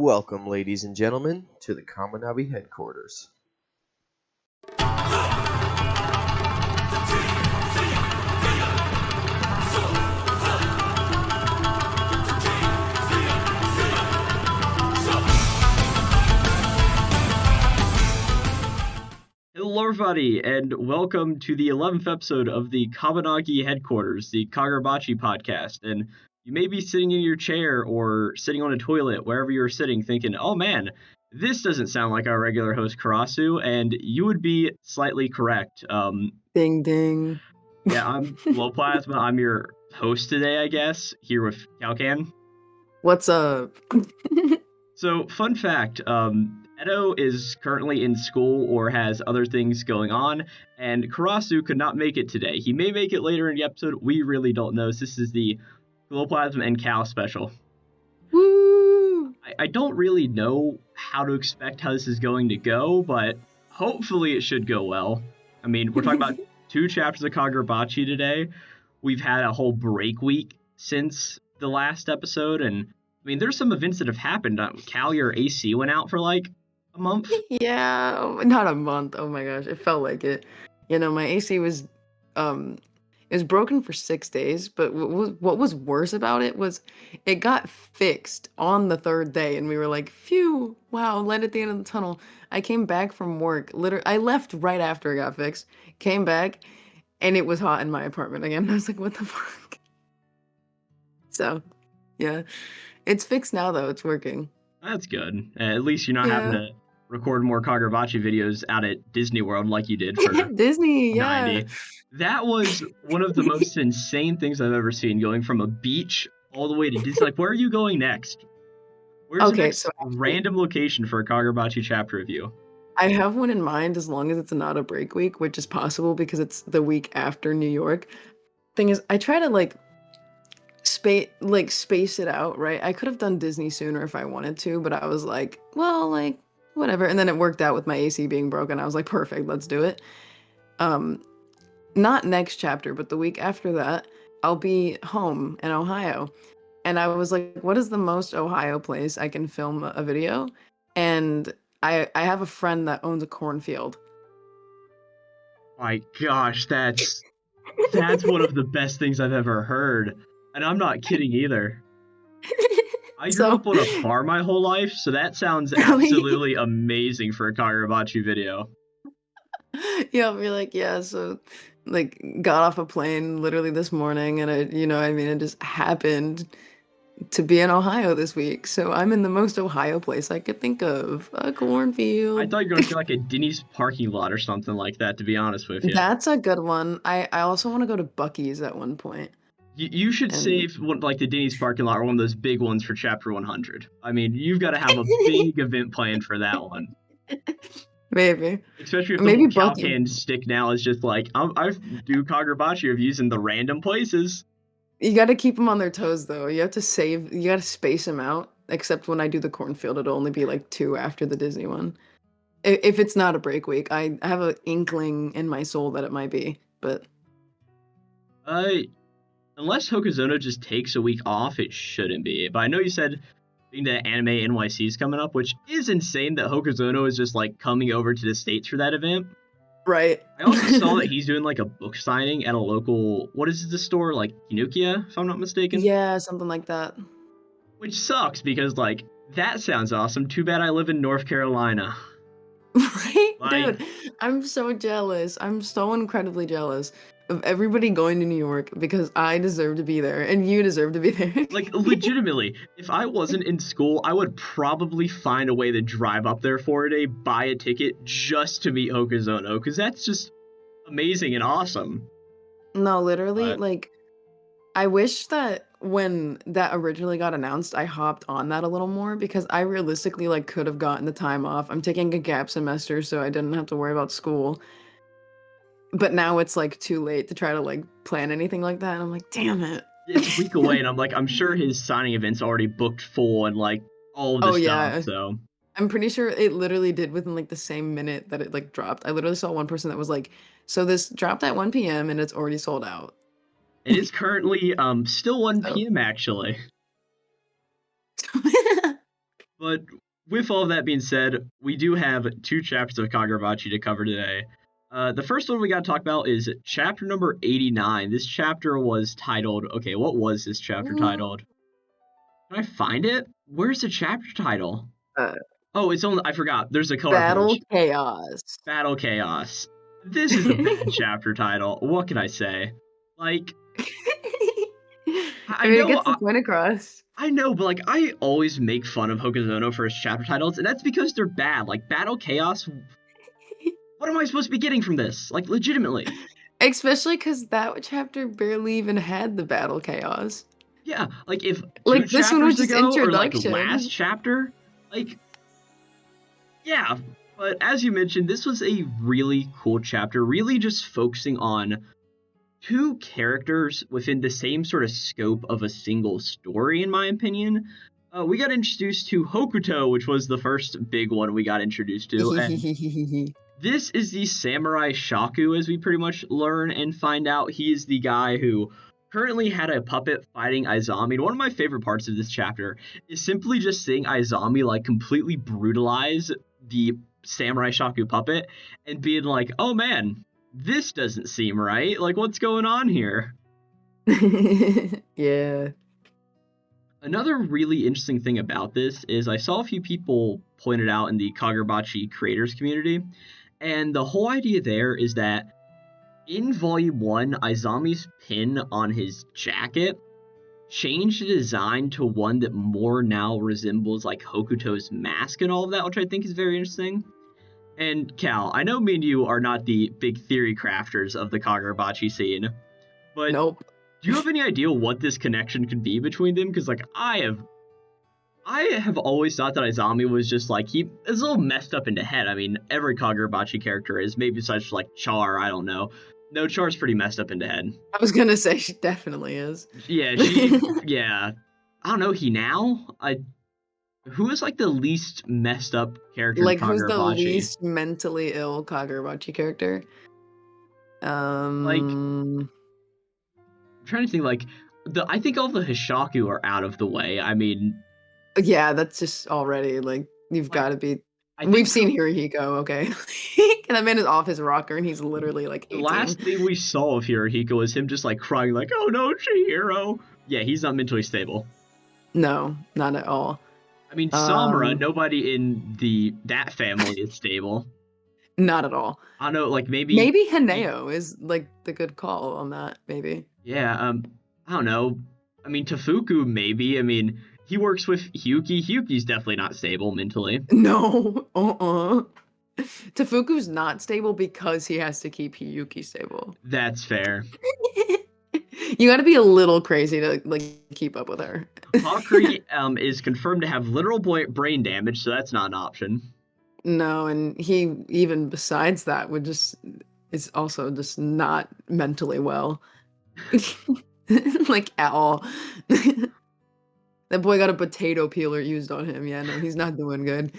Welcome, ladies and gentlemen, to the Kamunabi Headquarters. Hello everybody, and welcome to the 11th episode of the Kamunabi Headquarters, the Kagurabachi podcast. And you may be sitting in your chair or sitting on a toilet, wherever you're sitting, thinking, oh man, this doesn't sound like our regular host Karasu, and you would be slightly correct. Ding ding. Yeah, I'm Glowplasma. I'm your host today, I guess, here with Calcan. What's up? So, fun fact, Edo is currently in school or has other things going on, and Karasu could not make it today. He may make it later in the episode. We really don't know. This is the Glowplasma and Cal special. Woo! I don't really know how to expect how this is going to go, but hopefully it should go well. I mean, we're talking about 2 chapters of Kagurabachi today. We've had a whole break week since the last episode, and I mean, there's some events that have happened. Cal, your AC went out for like a month? Yeah, not a month. Oh my gosh, it felt like it. You know, my AC was it was broken for 6 days, but what was worse about it was it got fixed on the 3rd day, and we were like, phew, wow, light at the end of the tunnel. I came back from work, I left right after it got fixed, came back, and it was hot in my apartment again. I was like, what the fuck? So, yeah. It's fixed now, though. It's working. That's good. At least you're not having to record more Kagurabachi videos out at Disney World like you did for Disney, 90. yeah. That was one of the most insane things I've ever seen, going from a beach all the way to Disney. Like, where are you going next? Where's the next random location for a Kagurabachi chapter review? I have one in mind as long as it's not a break week, which is possible because it's the week after New York. Thing is, I try to, space it out, right? I could have done Disney sooner if I wanted to, but I was like, well, whatever. And then it worked out with my AC being broken. I was like, perfect, let's do it. Not next chapter, but the week after that, I'll be home in Ohio. And I was like, what is the most Ohio place I can film a video? And I have a friend that owns a cornfield. My gosh, that's one of the best things I've ever heard. And I'm not kidding either. I grew up on a farm my whole life, so that sounds absolutely amazing for a Kagurabachi video. Yeah, I'll be like, yeah, so, got off a plane literally this morning, and it just happened to be in Ohio this week, so I'm in the most Ohio place I could think of, a cornfield. I thought you were going to like a Denny's parking lot or something like that, to be honest with you. That's a good one. I also want to go to Buc-ee's at one point. You should save the Denny's parking lot or one of those big ones for chapter 100. I mean, you've got to have a big event planned for that one. Maybe. Especially if the Calcan stick now is just like, I do Kagurabachi reviews in the random places. You got to keep them on their toes, though. You got to space them out. Except when I do the cornfield, it'll only be 2 after the Disney one. If it's not a break week, I have an inkling in my soul that it might be, but... Unless Hokuzono just takes a week off, it shouldn't be. But I know you said being the Anime NYC is coming up, which is insane that Hokuzono is just coming over to the States for that event. Right. I also saw that he's doing a book signing at a local, what is the store, Kinukiya, if I'm not mistaken? Yeah, something like that. Which sucks because that sounds awesome. Too bad I live in North Carolina. Right? Dude, I'm so jealous. I'm so incredibly jealous of everybody going to New York because I deserve to be there and you deserve to be there. Legitimately, if I wasn't in school, I would probably find a way to drive up there for a day, buy a ticket just to meet Hokuzono, because that's just amazing and awesome. No, literally, I wish that when that originally got announced, I hopped on that a little more because I realistically could have gotten the time off. I'm taking a gap semester, so I didn't have to worry about school. But now it's too late to try to plan anything like that. And I'm like, damn it. It's a week away, and I'm sure his signing event's already booked full and all of this stuff. So I'm pretty sure it literally did within the same minute that it dropped. I literally saw one person that was like, so this dropped at 1 p.m. and it's already sold out. It is currently still 1 p.m. actually. But with all of that being said, we do have 2 chapters of Kagurabachi to cover today. The first one we got to talk about is chapter number 89. This chapter was titled, okay, what was this chapter titled? Can I find it? Where's the chapter title? Uh, Oh, it's only, I forgot. There's a color Battle page. Chaos. Battle Chaos. This is a bad chapter title. What can I say? Like, I I mean, it know, gets the point across. I know, but like, I always make fun of Hokuzono for his chapter titles, and that's because they're bad. Like, Battle Chaos. What am I supposed to be getting from this? Like, legitimately. Especially because that chapter barely even had the Battle Chaos. Yeah, like if Like, two this one was chapters just ago or like introduction. last chapter, like, yeah. But as you mentioned, this was a really cool chapter, really just focusing on 2 characters within the same sort of scope of a single story, in my opinion. We got introduced to Hokuto, which was the first big one we got introduced to, and this is the Samurai Shaku, as we pretty much learn and find out. He is the guy who currently had a puppet fighting Izami. And one of my favorite parts of this chapter is simply just seeing Izami like completely brutalize the Samurai Shaku puppet and being like, oh man, this doesn't seem right. Like, what's going on here? Yeah. Another really interesting thing about this is I saw a few people point it out in the Kagurabachi creators community, and the whole idea there is that in Volume 1, Izami's pin on his jacket changed the design to one that more now resembles like Hokuto's mask and all of that, which I think is very interesting. And Cal, I know me and you are not the big theory crafters of the Kagurabachi scene, but Nope. do you have any idea what this connection could be between them? Because like I have always thought that Izami was just like, he is a little messed up in the head. I mean, every Kagurabachi character is, maybe besides like Char, I don't know. No, Char's pretty messed up in the head. I was gonna say she definitely is. Yeah, yeah. I don't know, who is like the least messed up character Like, in who's the Kagurabachi? least mentally ill Kagurabachi character? Like, I'm trying to think, like, I think all the Hishaku are out of the way. I mean, yeah, that's just already like you've like, got to be. I We've think seen Hirohiko, okay? And that man is off his rocker, and he's literally like the 18. last thing we saw of Hirohiko was him just like crying, like, "Oh no, Chihiro." Yeah, he's not mentally stable. No, not at all. I mean, Samura, nobody in that family is stable. Not at all. I don't know, like maybe Haneo is like the good call on that. Maybe. Yeah, I don't know. I mean, Tafuku maybe. I mean, he works with Hyuki. Hyuki's definitely not stable mentally. No. Tafuku's not stable because he has to keep Hiyuki stable. That's fair. You got to be a little crazy to like keep up with her. Hakri is confirmed to have literal brain damage, so that's not an option. No, and he even besides that is also just not mentally well. Like at all. That boy got a potato peeler used on him. Yeah, no, he's not doing good.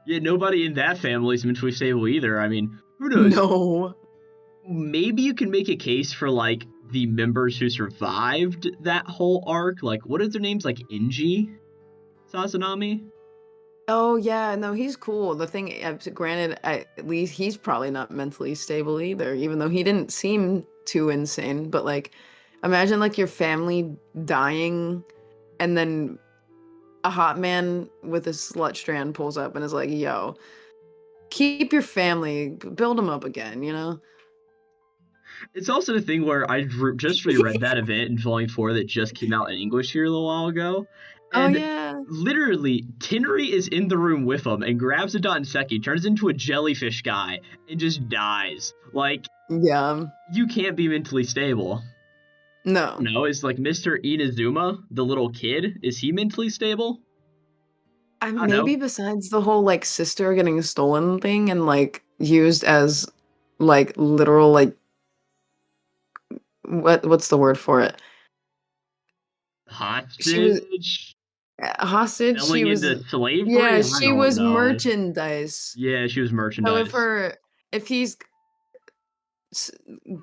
Yeah, nobody in that family is mentally stable either. I mean, who knows? No. Maybe you can make a case for like the members who survived that whole arc. Like, what are their names? Like Inji Sazanami? Oh yeah, no, he's cool. The thing, granted, at least he's probably not mentally stable either, even though he didn't seem too insane. But like, imagine like your family dying, and then a hot man with a slut strand pulls up and is like, "Yo, keep your family, build them up again," you know? It's also the thing where I just reread that event in Volume 4 that just came out in English here a little while ago. And Oh yeah. literally, Tenri is in the room with him and grabs a Danseki, turns into a jellyfish guy, and just dies. Like, Yeah. you can't be mentally stable. No. No, it's like Mr. Inazuma, the little kid, is he mentally stable? I don't Maybe know. besides the whole like sister getting stolen thing and like used as like literal like what's the word for it? She was Hostage? hostage. She Selling was into slavery? yeah, I she don't was know. merchandise. Yeah, she was So merchandise. if he's s-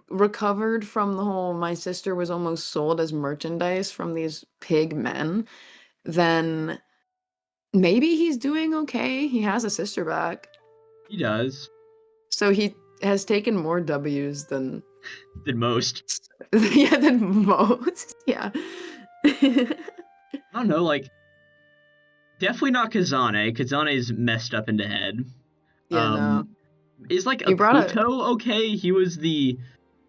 recovered from the whole my sister was almost sold as merchandise from these pig men, then maybe he's doing okay. He has a sister back. He does. So he has taken more W's than Than most. yeah, than most. Yeah. I don't know, like, definitely not Kazane. Kazane's messed up in the head. Yeah, no. Is like You brought Akuto okay? He was the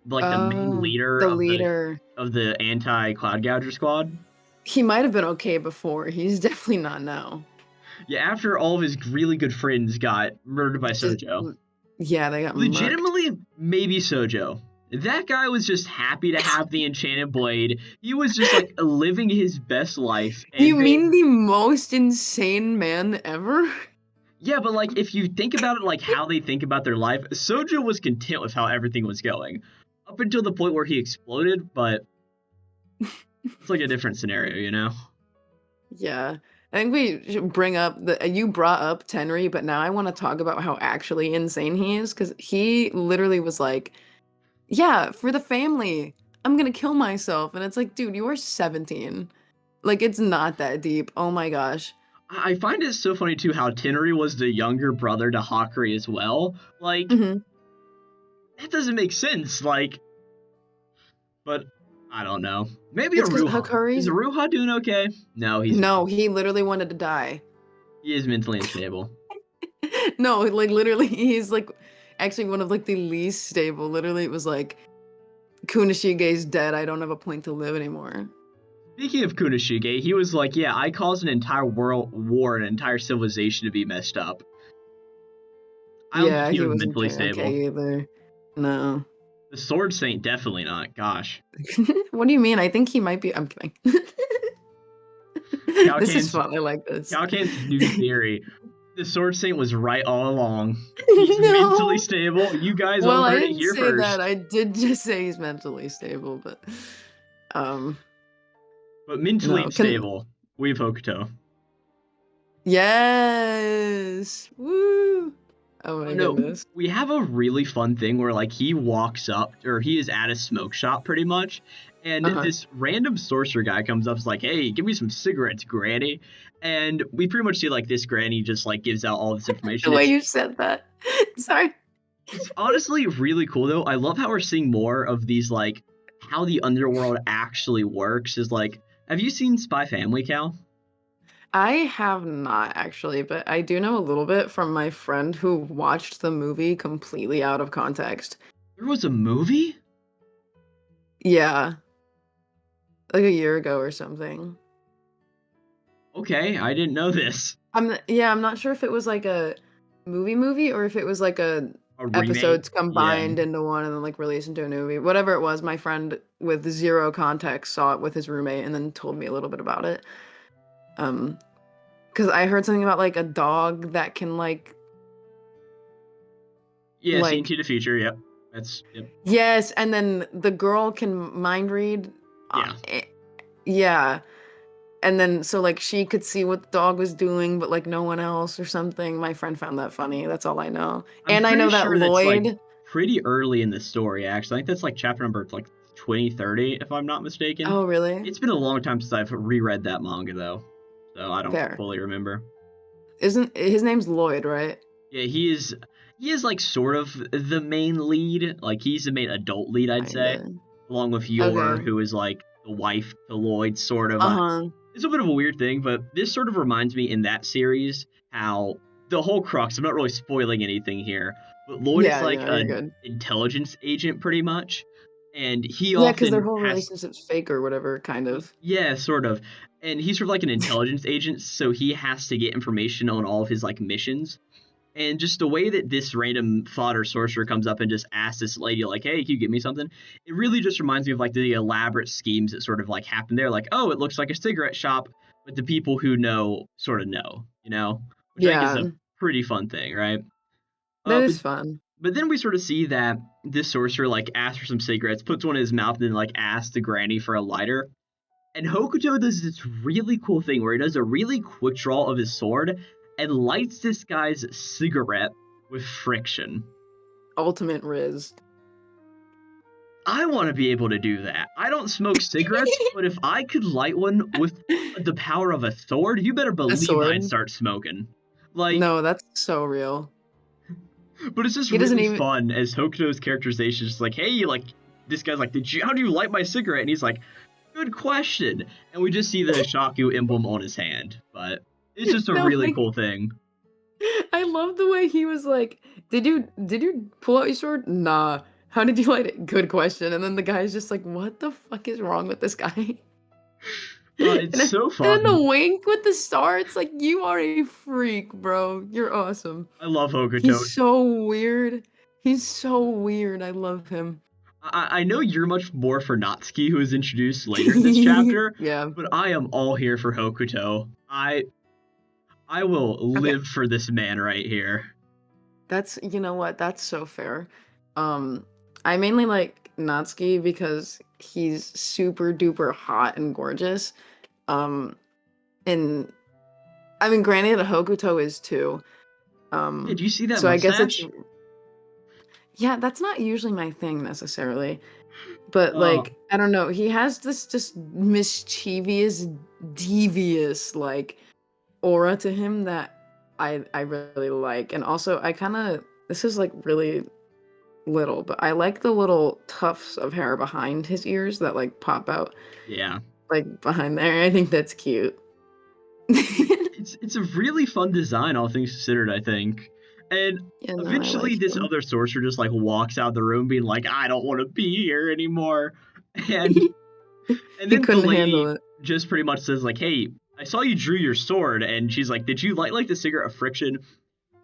main leader the of leader. the anti-Cloud Gouger squad. He might have been okay before. He's definitely not now. Yeah, after all of his really good friends got murdered by Just- Sojo. yeah, they got murked. Legitimately, maybe Sojo. That guy was just happy to have the enchanted blade. He was just like living his best life. And You mean the most insane man ever? Yeah, but like if you think about it, like how they think about their life, Sojo was content with how everything was going, up until the point where he exploded. But it's like a different scenario, you know? Yeah. I think we should bring up you brought up Tenri, but now I want to talk about how actually insane he is, because he literally was like, yeah, for the family, I'm gonna kill myself. And it's like, dude, you are 17. Like, it's not that deep. Oh my gosh. I find it so funny too how Tenri was the younger brother to Hakuri as well. Like Mhm. that doesn't make sense. Like, but I don't know. Maybe It's 'cause Aruha. Hakuri's- Is Aruha doing okay? No, he's No, he literally wanted to die. he is mentally unstable. No, like literally, he's like actually one of like the least stable. Literally, it was like Kunishige's dead. I don't have a point to live anymore. Speaking of Kunishige, he was like, yeah, I caused an entire world war, an entire civilization to be messed up. I don't Yeah, think he was wasn't mentally doing stable. okay either. No. The Sword Saint, definitely not. Gosh. What do you mean? I think he might be. I'm kidding. This is fun. I like this. Calcan's new theory. The Sword Saint was right all along. He's No. mentally stable. You guys Well, all I heard it didn't here say first. that. I did just say he's mentally stable, but But mentally No, unstable. We have Hokuto. yes. Woo. Oh my No, goodness. we have a really fun thing where like he walks up, or he is at a smoke shop pretty much, and this random sorcerer guy comes up, is like, "Hey, give me some cigarettes, Granny." And we pretty much see like this Granny just like gives out all this information. The way you said that. Sorry. It's honestly really cool though. I love how we're seeing more of these like how the underworld actually works. Is like, have you seen Spy Family, Cal? I have not actually, but I do know a little bit from my friend who watched the movie completely out of context. There was a movie? Yeah. Like a year ago or something. Okay, I didn't know this. I'm not sure if it was like a movie or if it was like a remake? episodes combined into one and then like released into a movie. Whatever it was, my friend with zero context saw it with his roommate and then told me a little bit about it. Because I heard something about like a dog that can like. Yeah, like, Seen to the Future. Yep, that's yep. Yes, and then the girl can mind read. Yeah. Yeah. And then so like she could see what the dog was doing, but like no one else or something. My friend found that funny. That's all I know. And I know that sure Lloyd. That's, like, pretty early in the story, actually. I think that's like chapter number like 2030, if I'm not mistaken. Oh, really? It's been a long time since I've reread that manga though, so I don't fully remember. Isn't his name's Lloyd, right? Yeah, he is like sort of the main lead. Like he's the main adult lead, I'd say, along with Yor, who is like the wife to Lloyd, sort of. It's a bit of a weird thing, but this sort of reminds me in that series how the whole crux. I'm not really spoiling anything here, but Lloyd is like an intelligence agent, pretty much. And he often because their whole relationship's fake or whatever, kind of. Yeah, sort of. And he's sort of like an intelligence agent, so he has to get information on all of his like missions. And just the way that this random fodder sorcerer comes up and just asks this lady, like, hey, can you get me something? It really just reminds me of like the elaborate schemes that sort of like happen there. Like, oh, it looks like a cigarette shop, but the people who know sort of know, you know? Which I think is a pretty fun thing, right? That is fun. But then we sort of see that this sorcerer like asks for some cigarettes, puts one in his mouth, and then like asks the granny for a lighter. And Hokuto does this really cool thing where he does a really quick draw of his sword and lights this guy's cigarette with friction. Ultimate Riz. I want to be able to do that. I don't smoke cigarettes, but if I could light one with the power of a sword, you better A believe I'd sword? start smoking. Like, No, that's so real. but it's just He doesn't really even. fun as Hokuto's characterization is just like, hey, like, this guy's like, how do you light my cigarette? And he's like, good question. And we just see the Shaku emblem on his hand. But it's just a No, really like, cool thing. I love the way he was like, "Did you pull out your sword? Nah. How did you light it? Good question." And then the guy's just like, "What the fuck is wrong with this guy?" It's so And then the fun. wink with the star, it's like, you are a freak, bro. You're awesome. I love Hokuto. He's so weird. He's so weird. I love him. I know you're much more for Natsuki, who is introduced later in this chapter, Yeah. but I am all here for Hokuto. I will Okay. live for this man right here. That's, you know what? That's so fair. I mainly like Natsuki because he's super duper hot and gorgeous. And I mean, granted, Hokuto is too. Did you see that So I guess it's, mustache? yeah, that's not usually my thing necessarily. But Oh, like, I don't know, he has this just mischievous, devious like aura to him that I really like. And also I kind of, this is like really little, but I like the little tufts of hair behind his ears that like pop out yeah. like behind there. I think that's cute. It's a really fun design, all things considered, I think. And Yeah, no, I eventually, like this him. other sorcerer just like walks out of the room, being like, "I don't want to be here anymore." And and He then the couldn't handle lady it. just pretty much says like, "Hey, I saw you drew your sword," and she's like, "Did you light like the cigarette of friction?"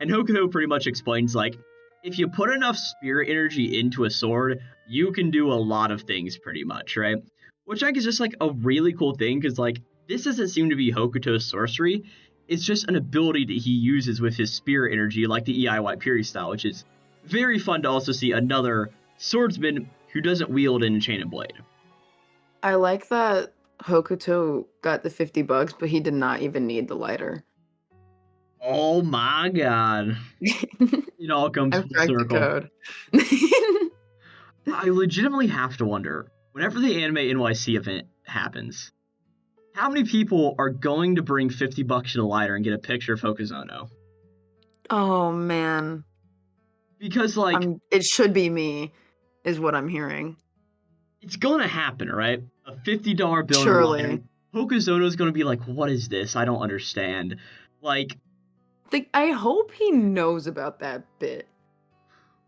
And Hokuto pretty much explains like, if you put enough spirit energy into a sword, you can do a lot of things pretty much, right? Which I think is just like a really cool thing because like this doesn't seem to be Hokuto's sorcery. It's just an ability that he uses with his spirit energy, like the EI Piri style, which is very fun to also see another swordsman who doesn't wield an enchanted blade. I like that Hokuto got the $50, but he did not even need the lighter. Oh my god. It all comes I've full cracked the circle. code. I legitimately have to wonder, whenever the Anime NYC event happens, how many people are going to bring $50 to the lighter and get a picture of Hokuzono? Oh man. Because, like, It should be me, is what I'm hearing. it's gonna happen, right? A $50 bill in a lighter. Surely. Hokuzono's gonna be like, what is this? I don't understand. Like, I hope he knows about that bit.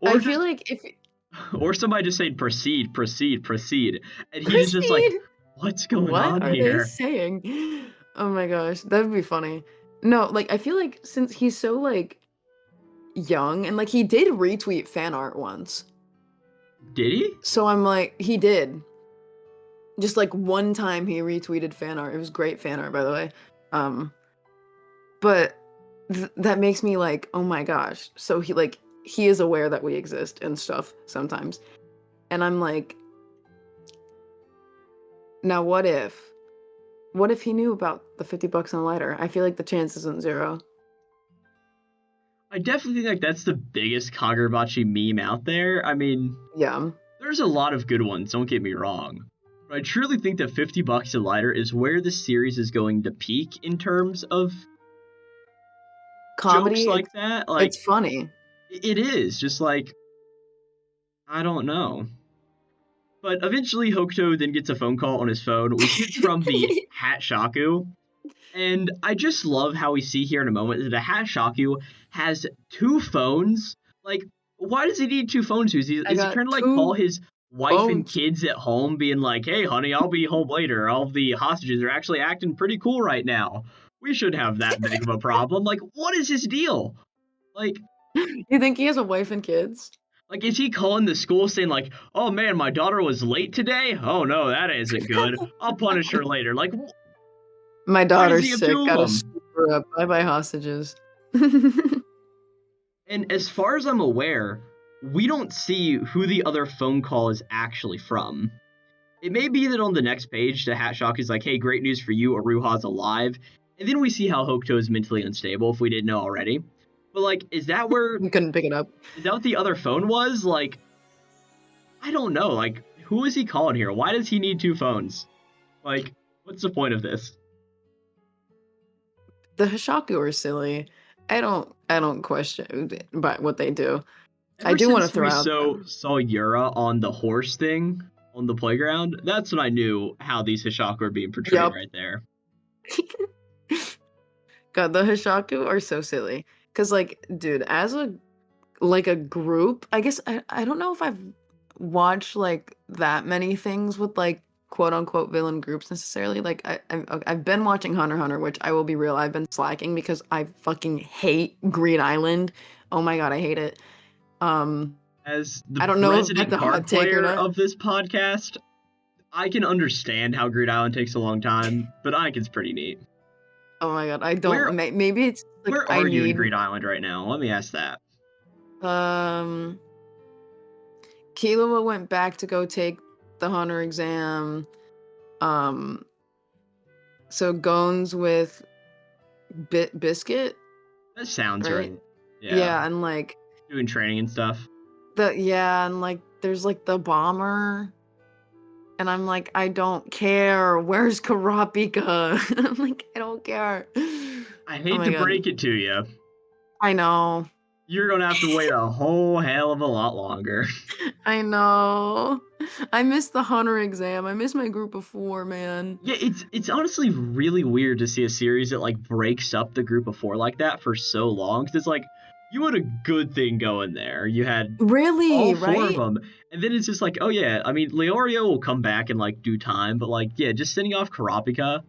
or I just, feel like if or somebody just saying, proceed, proceed, proceed. And he's just like, Christine, what's going what on are they here? saying? Oh my gosh, that'd be funny. No, like I feel like since he's so like young and like he did retweet fan art once. Did he? So I'm like, he did. Just like one time he retweeted fan art. It was great fan art, by the way. Um, but that makes me like, oh my gosh. So he is aware that we exist and stuff sometimes. And I'm like, now what if? What if he knew about the $50 on the lighter? I feel like the chance isn't zero. I definitely think like that's the biggest Kagurabachi meme out there. I mean, Yeah. there's a lot of good ones, don't get me wrong. But I truly think that $50 a lighter is where the series is going to peak in terms of jokes Comedy, like that. Like, it's funny. it is. Just like, I don't know. But eventually, Hokuto then gets a phone call on his phone, which is from the Hat Shaku. And I just love how we see here in a moment that the Hat Shaku has two phones. Like, why does he need two phones? Is he, I is he got trying to like call two his wife and phones. kids at home, being like, "Hey, honey, I'll be home later. All the hostages are actually acting pretty cool right now. We should have that big of a problem." Like, what is his deal? Like, You think he has a wife and kids? is he calling the school saying like, "Oh man, my daughter was late today. Oh no, that isn't good. I'll punish her later." Like, My why does daughter's he have sick. two of Gotta them? scoop her up. Bye bye hostages. And as far as I'm aware, we don't see who the other phone call is actually from. It may be that on the next page, the Hat Shock is like, "Hey, great news for you, Aruha's alive." And then we see how Hokuto is mentally unstable, if we didn't know already. But, like, is that You couldn't pick it up. what the other phone was? Like, I don't know. Like, who is he calling here? Why does he need 2 phones? Like, what's the point of this? The Hishaku are silly. I don't question but what they do. Ever I do want to since throw we out saw Yura on the horse thing on the playground, that's when I knew how these Hishaku are being portrayed Yup. right there. God, the Hishaku are so silly. Cause like, dude, as a group, I guess I don't know if I've watched like that many things with like quote unquote villain groups necessarily. Like I've been watching Hunter x Hunter, which I will be real, I've been slacking because I fucking hate Green Island. Oh my god, I hate it. As the I don't know if resident that's a card hot take or player not. of this podcast, I can understand how Greed Island takes a long time, but I think it's pretty neat. Oh my god, I Where- don't. Maybe it's like Where I are you in need. Greed Island right now? Let me ask that. Killua went back to go take the Hunter exam. So Gones with Biscuit, That sounds right? right. Yeah, and like Doing training and stuff. and like there's like the bomber. And I'm like, I don't care. Where's Karapika? I'm like, I don't care. I Oh hate my to God. break it to you. I know. You're gonna have to wait a whole hell of a lot longer. I know. I missed the Hunter exam. I missed my group of 4, man. Yeah, it's honestly really weird to see a series that like breaks up the group of 4 like that for so long. Because it's like you had a good thing going there. You had Really, all 4 right? of them, and then it's just like, oh yeah, I mean, Leorio will come back in like due time, but like yeah, just sending off Karapika,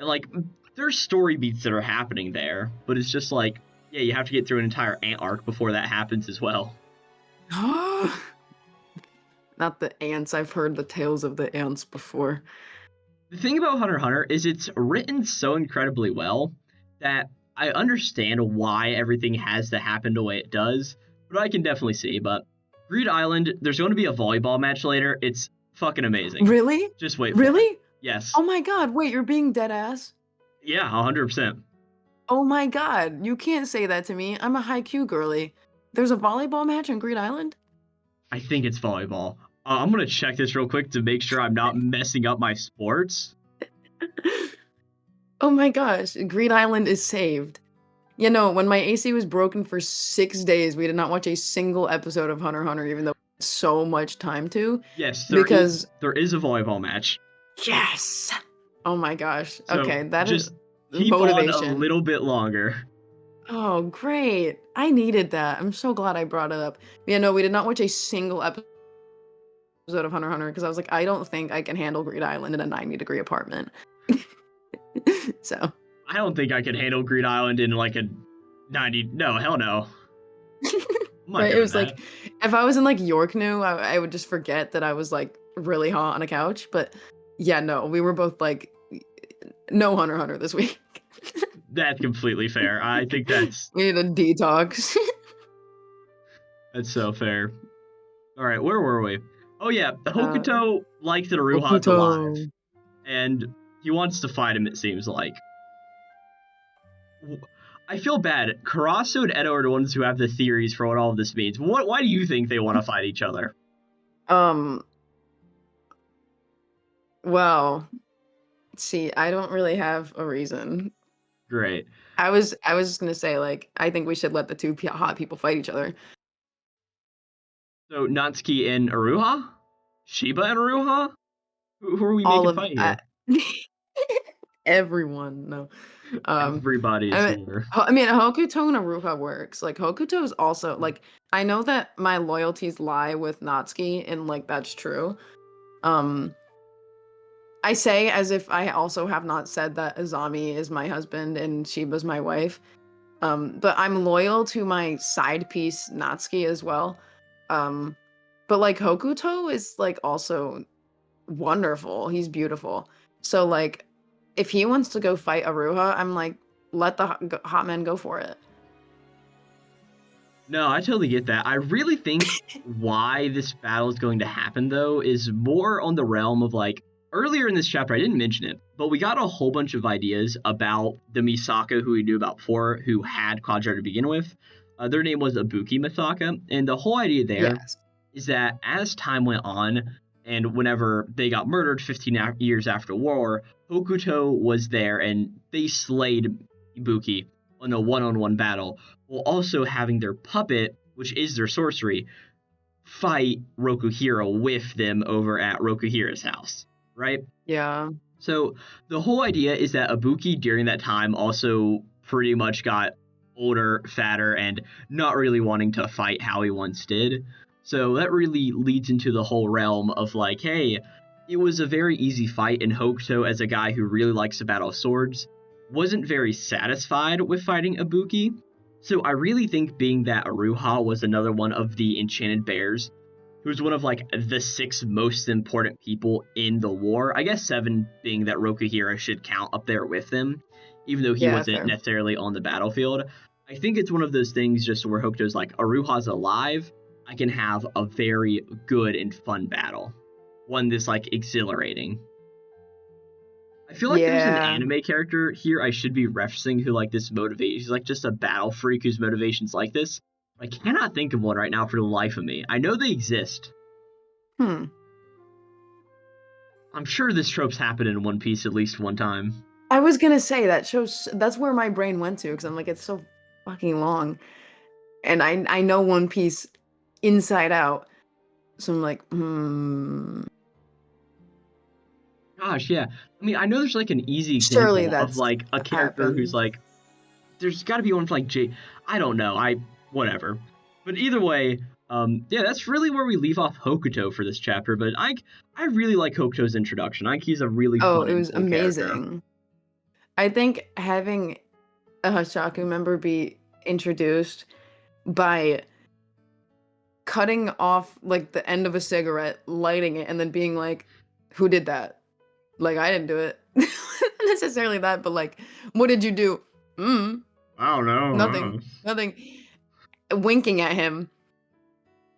and like there's story beats that are happening there, but it's just like yeah, you have to get through an entire ant arc before that happens as well. Not the ants. I've heard the tales of the ants before. The thing about Hunter x Hunter is it's written so incredibly well that I understand why everything has to happen the way it does, but I can definitely see. But Greed Island, there's going to be a volleyball match later. It's fucking amazing. Really? Just wait for Really? it. Yes. Oh my god, wait, you're being dead ass? Yeah, 100%. Oh my god, you can't say that to me. I'm a Haikyuu girly. There's a volleyball match on Green Island? I think it's volleyball. I'm going to check this real quick to make sure I'm not messing up my sports. Oh my gosh, Green Island is saved. You know, when my AC was broken for 6 days, we did not watch a single episode of Hunter x Hunter, even though we had so much time to. Yes, there is a volleyball match. Yes! Oh my gosh. So okay, that is keep motivation. on a little bit longer. Oh, great. I needed that. I'm so glad I brought it up. Yeah, no, we did not watch a single episode of Hunter x Hunter because I was like, I don't think I can handle Greed Island in a 90-degree apartment. So. I don't think I could handle Greed Island in like a 90. No, hell no. Right, it was like, if I was in like Yorknu, I would just forget that I was like really hot on a couch. But yeah, no, we were both like, no Hunter x Hunter this week. That's completely fair. I think that's... We need a detox. That's so fair. All right, where were we? Oh yeah, Hokuto liked that Aruha's alive. And he wants to fight him, it seems like. I feel bad. Karasu and Edo are the ones who have the theories for what all of this means. Why do you think they want to fight each other? Well, see, I don't really have a reason. Great. I was just gonna say, like, I think we should let the two hot people fight each other. So Natsuki and Aruha? Shiba and Aruha? Who are we making fight here? Everyone, no. Everybody is here. I mean, Hokuto and Aruha works. Like, Hokuto is also, like, I know that my loyalties lie with Natsuki, and, like, that's true. I say as if I also have not said that Azami is my husband and Shiba's my wife. But I'm loyal to my side piece, Natsuki, as well. But, like, Hokuto is, like, also wonderful. He's beautiful. So, like, if he wants to go fight Aruha, I'm like, let the hot man go for it. No, I totally get that. I really think why this battle is going to happen, though, is more on the realm of, like, earlier in this chapter, I didn't mention it, but we got a whole bunch of ideas about the Misaka who we knew about before, who had Quadra to begin with. Their name was Ibuki Misaka, and the whole idea there is that as time went on, And whenever they got murdered 15 years after the war, Hokuto was there and they slayed Ibuki in a one-on-one battle, while also having their puppet, which is their sorcery, fight Rokuhira with them over at Rokuhira's house, right? Yeah. So the whole idea is that Ibuki during that time also pretty much got older, fatter, and not really wanting to fight how he once did. So that really leads into the whole realm of like, hey, it was a very easy fight, and Hokuto, as a guy who really likes to battle swords, wasn't very satisfied with fighting Ibuki. So I really think being that Aruha was another one of the Enchanted Bears, who's one of like the 6 most important people in the war. I guess 7 being that Rokuhira should count up there with them, even though he wasn't necessarily on the battlefield. I think it's one of those things just where Hokuto's like, Aruha's alive, I can have a very good and fun battle. One that's like exhilarating. I feel like there's an anime character here I should be referencing who like this motivates. He's like just a battle freak whose motivation's like this. I cannot think of one right now for the life of me. I know they exist. I'm sure this trope's happened in One Piece at least one time. I was gonna say that's where my brain went to, because I'm like, it's so fucking long, and I know One Piece inside out, so I'm like, Gosh, yeah. I mean, I know there's like an easy example of like a character who's like, there's got to be one for like I don't know, whatever. But either way, yeah, that's really where we leave off Hokuto for this chapter. But I really like Hokuto's introduction. I think he's a really fun, it was cool amazing. Character. I think having a Hashaku member be introduced by cutting off like the end of a cigarette, lighting it, and then being like, "Who did that?" Like, I didn't do it. Not necessarily that, but like, what did you do? I don't know. Nothing. Winking at him.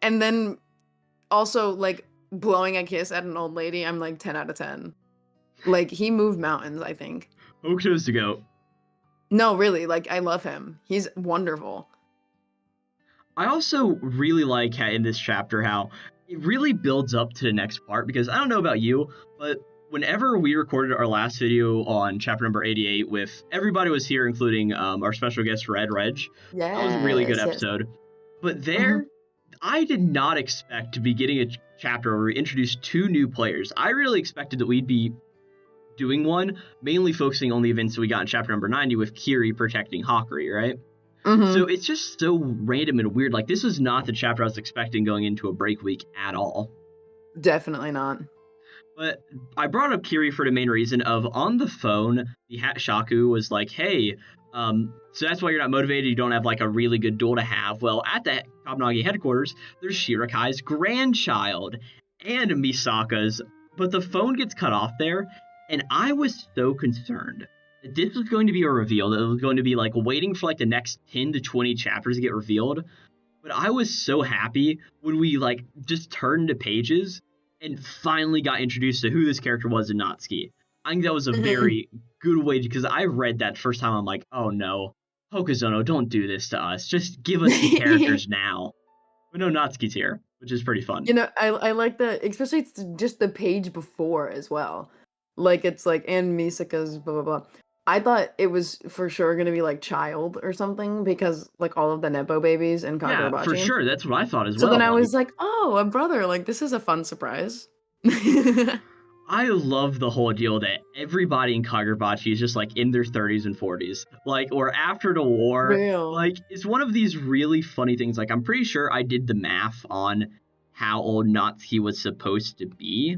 And then also like blowing a kiss at an old lady. I'm like 10 out of 10. Like, he moved mountains, I think. Hokuto's to go. No, really, like, I love him. He's wonderful. I also really like in this chapter how it really builds up to the next part, because I don't know about you, but whenever we recorded our last video on chapter number 88 with everybody was here, including our special guest Reg. That was a really good episode. But there, I did not expect to be getting a chapter where we introduced 2 new players. I really expected that we'd be doing one, mainly focusing on the events that we got in chapter number 90 with Kiri protecting Hakuri, right? So it's just so random and weird. Like, this was not the chapter I was expecting going into a break week at all. Definitely not. But I brought up Kiri for the main reason of on the phone, the Shaku was like, hey, so that's why you're not motivated. You don't have like a really good duel to have. Well, at the Kamunabi headquarters, there's Shirokai's grandchild and Misaka's, but the phone gets cut off there. And I was so concerned that this was going to be a reveal, that it was going to be like waiting for like the next 10 to 20 chapters to get revealed. But I was so happy when we like just turned the pages and finally got introduced to who this character was in Natsuki. I think that was a very good way, because I read that first time, I'm like, oh no, Hokuzono, don't do this to us. Just give us the characters now. But no, Natsuki's here, which is pretty fun. You know, I like the, especially it's just the page before as well. Like, it's like, and Misaka's blah, blah, blah. I thought it was for sure going to be like Child or something, because like all of the Nepo babies and Kagurabachi. Yeah, for sure. That's what I thought as well. So then I was like, oh, a brother. Like, this is a fun surprise. I love the whole deal that everybody in Kagurabachi is just like in their 30s and 40s, like, or after the war. Real. Like, it's one of these really funny things. Like, I'm pretty sure I did the math on how old Natsuki was supposed to be.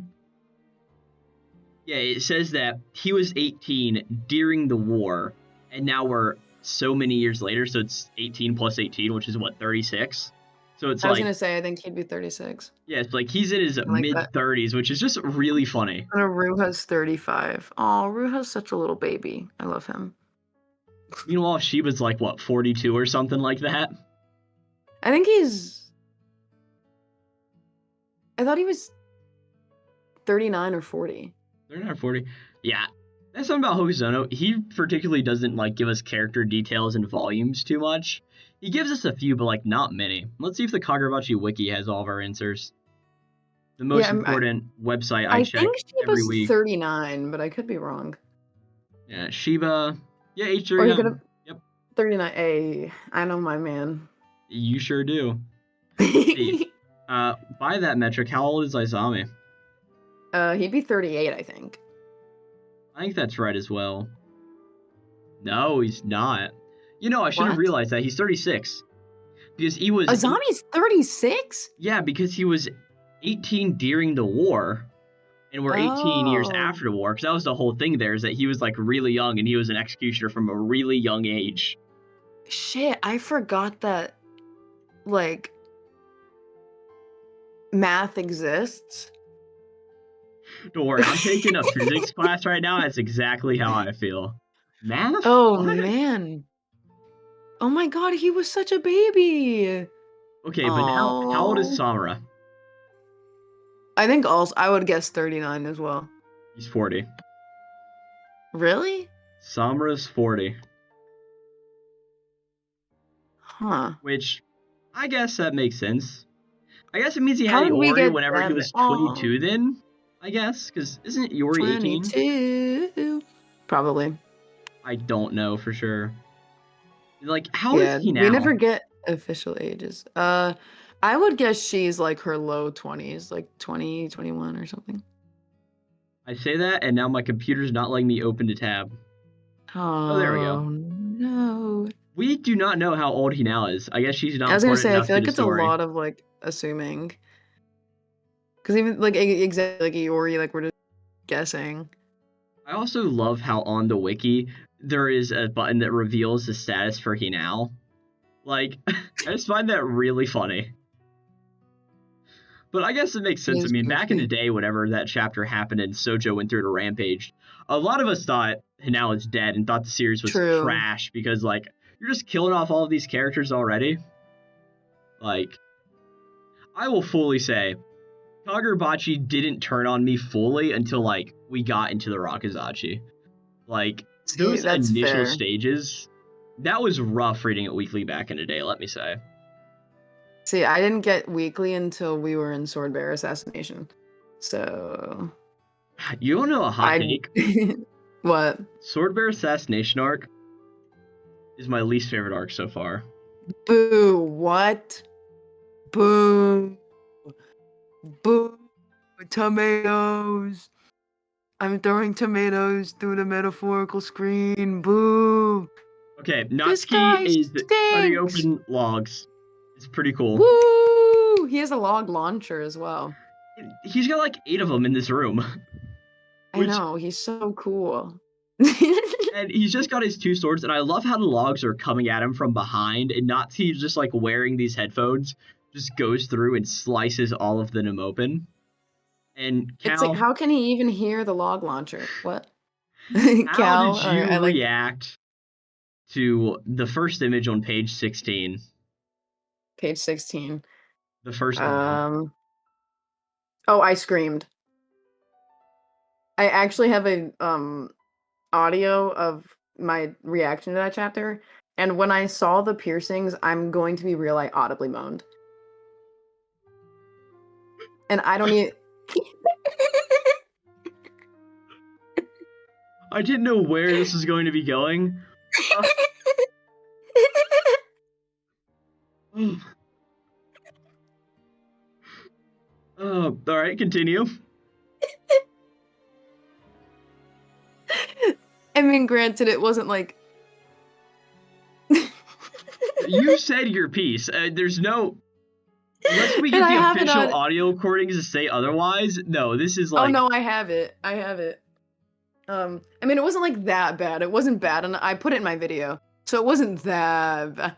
Yeah, it says that he was 18 during the war, and now we're so many years later, so it's 18 plus 18, which is what, 36? So it's I was gonna say, I think he'd be 36. Yeah, it's like he's in his mid-30s, which is just really funny. And Ruha's 35. Oh, Ruha's such a little baby. I love him. Meanwhile, Shiba's like, what, 42 or something like that? I think I thought he was 39 or 40. 39 or 40. Yeah. That's something about Hokuzono. He particularly doesn't like give us character details and volumes too much. He gives us a few, but like not many. Let's see if the Kagurabachi wiki has all of our answers. the most Yeah, important website I I check think every Shiba's week. 39, but I could be wrong. Yeah, Shiba. Yeah, age Or he 39. could have Yep, 39. Hey, I know my man. you sure do. See, by that metric, how old is Izami? He'd be 38, I think. I think that's right as well. No, he's not. You know, I should have What? realized that. He's 36. Because he was... Azami's 36? Yeah, because he was 18 during the war, and we're 18 years Oh. after the war. Because that was the whole thing there, is that he was, like, really young, and he was an executioner from a really young age. Shit, I forgot that, like, math exists. Don't worry, I'm taking a physics class right now. That's exactly how I feel. Math? Oh, What? man. Oh my god, he was such a baby. Okay, but now, how old is Oh. Samura? I think also, I would guess 39 as well. He's 40. Really? Samura's 40. Huh. Which, I guess that makes sense. I guess it means he How had did we Iori get whenever he them? was Aw. 22 then, I guess? Because isn't Iori 18? 22. Probably. I don't know for sure. Like, how Yeah, is he now? we never get official ages. I would guess she's like her low 20s, like 20, 21 or something. I say that, and now my computer's not letting me open the tab. Oh, there we go. No. We do not know how old he now is. I guess she's not I was gonna important say, I enough feel to like the it's a story. lot of like assuming. Because even like exactly like Iori, like we're just guessing. I also love how on the wiki there is a button that reveals the status for Hinao. Like, I just find that really funny. But I guess it makes sense. I mean, back in the day, whenever that chapter happened and Sojo went through to Rampage, a lot of us thought Hinao was dead and thought the series was True. trash because, like, you're just killing off all of these characters already. Like, I will fully say, Kagurabachi didn't turn on me fully until, like, we got into the Rakuzachi. Like, See, those that's initial fair. stages, that was rough reading it weekly back in the day, let me say. See, I didn't get weekly until we were in Swordbear Assassination. So You don't know a hot take? What? Swordbear Assassination arc is my least favorite arc so far. Boo, what? Boo. Boo. Tomatoes. I'm throwing tomatoes through the metaphorical screen. Boo. Okay, This guy Natsuki is cutting stinks. open logs. It's pretty cool. Woo! He has a log launcher as well. He's got like 8 of them in this room. I know, he's so cool. And he's just got his 2 swords, and I love how the logs are coming at him from behind, and Natsuki's just like wearing these headphones, just goes through and slices all of them open. And Cal, It's like, how can he even hear the log launcher? What? how Cal, did you I like react to the first image on page 16? page 16. The first one. Oh, I screamed. I actually have a audio of my reaction to that chapter, and when I saw the piercings, I'm going to be real, I audibly moaned. And I don't even I didn't know where this was going to be going. All right, continue. I mean, granted, it wasn't like You said your piece. There's no... Unless we get the official audio recordings to say otherwise, no, this is like... Oh, no, I have it. I have it. I mean, it wasn't like that bad. It wasn't bad, and I put it in my video, so it wasn't that bad.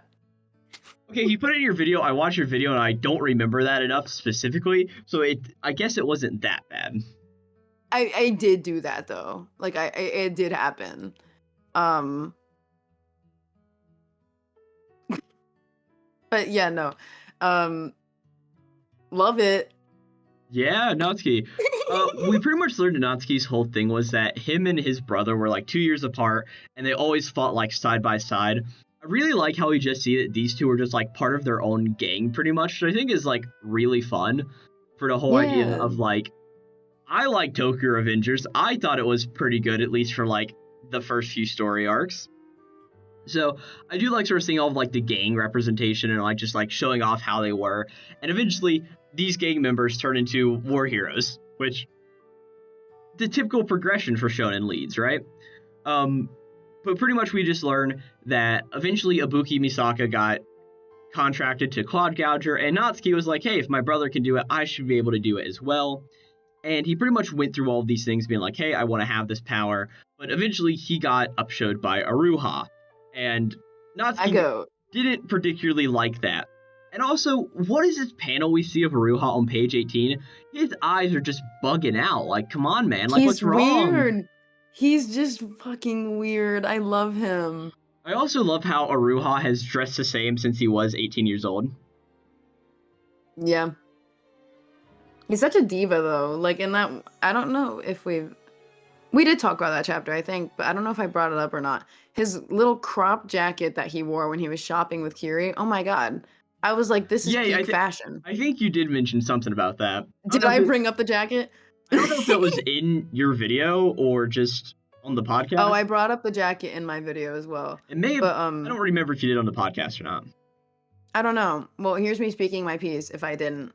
Okay, you put it in your video, I watched your video, and I don't remember that enough specifically, so I guess it wasn't that bad. I did do that, though. Like, it did happen. But yeah, no. Love it. Yeah, Natsuki. We pretty much learned Natsuki's whole thing was that him and his brother were like 2 years apart, and they always fought like side by side. I really like how we just see that these two are just like part of their own gang pretty much, which I think is like really fun. for the whole idea Yeah. of like, I like Tokyo Revengers. I thought it was pretty good, at least for like the first few story arcs. So I do like sort of seeing all of like the gang representation and like just like showing off how they were. And eventually these gang members turn into war heroes, which the typical progression for shonen leads, right? But pretty much we just learn that eventually Ibuki Misaka got contracted to Cloud Gouger, and Natsuki was like, hey, if my brother can do it, I should be able to do it as well. And he pretty much went through all of these things being like, hey, I want to have this power. But eventually he got upshowed by Aruha. And Natsuki didn't particularly like that. And also, what is this panel we see of Aruha on page 18? His eyes are just bugging out. Like, come on, man. Like, what's wrong? Weird. He's just fucking weird. I love him. I also love how Aruha has dressed the same since he was 18 years old. Yeah. He's such a diva, though. Like, in that, I don't know if we did talk about that chapter, I think, but I don't know if I brought it up or not. His little crop jacket that he wore when he was shopping with Kiri, oh my god. I was like, this is peak fashion. I think you did mention something about that. Did I bring up the jacket? I don't know if it was in your video or just on the podcast. Oh, I brought up the jacket in my video as well. It may have, but, I don't remember if you did on the podcast or not. I don't know. Well, here's me speaking my piece if I didn't.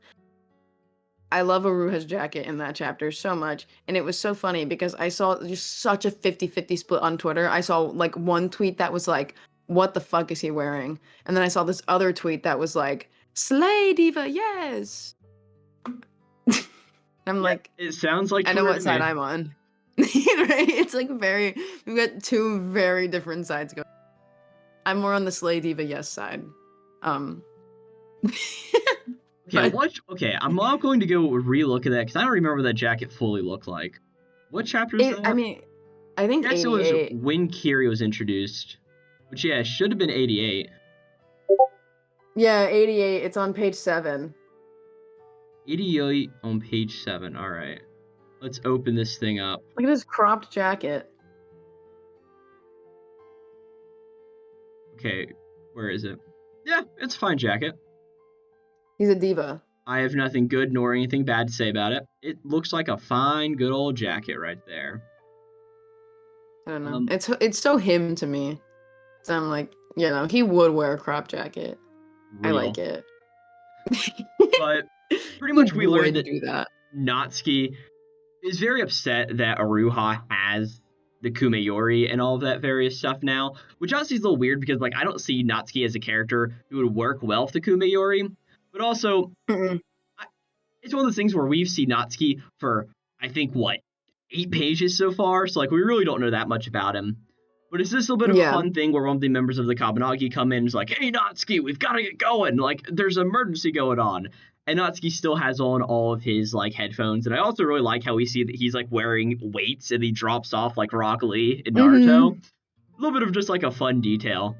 I love Aruha's jacket in that chapter so much. And it was so funny because I saw just such a 50-50 split on Twitter. I saw like one tweet that was like, what the fuck is he wearing? And then I saw this other tweet that was like, Slay Diva, yes! I'm like... It sounds like... I know what side I'm on. Right? It's like we've got two very different sides going. I'm more on the Slay Diva yes side. Okay, I'm now going to go relook at that because I don't remember what that jacket fully looked like. What chapter is that? I mean, I think 88. It was when Kiri was introduced, which should have been 88. Yeah, 88. It's on page 7. 88 on page 7. All right, let's open this thing up. Look at his cropped jacket. Okay, where is it? Yeah, it's a fine jacket. He's a diva. I have nothing good nor anything bad to say about it. It looks like a fine, good old jacket right there. I don't know. It's so him to me. So I'm like, he would wear a crop jacket. Real. I like it. But pretty much we learned that Natsuki is very upset that Aruha has the Kumeyori and all of that various stuff now, which honestly is a little weird because like I don't see Natsuki as a character who would work well with the Kumeyori. But also, it's one of those things where we've seen Natsuki for, I think, 8 pages so far? So, like, we really don't know that much about him. But it's just a little bit of a fun thing where one of the members of the Kabunaги come in and is like, hey, Natsuki, we've got to get going. Like, there's an emergency going on. And Natsuki still has on all of his, like, headphones. And I also really like how we see that he's, like, wearing weights and he drops off, like, Rock Lee in Naruto. A little bit of just, like, a fun detail.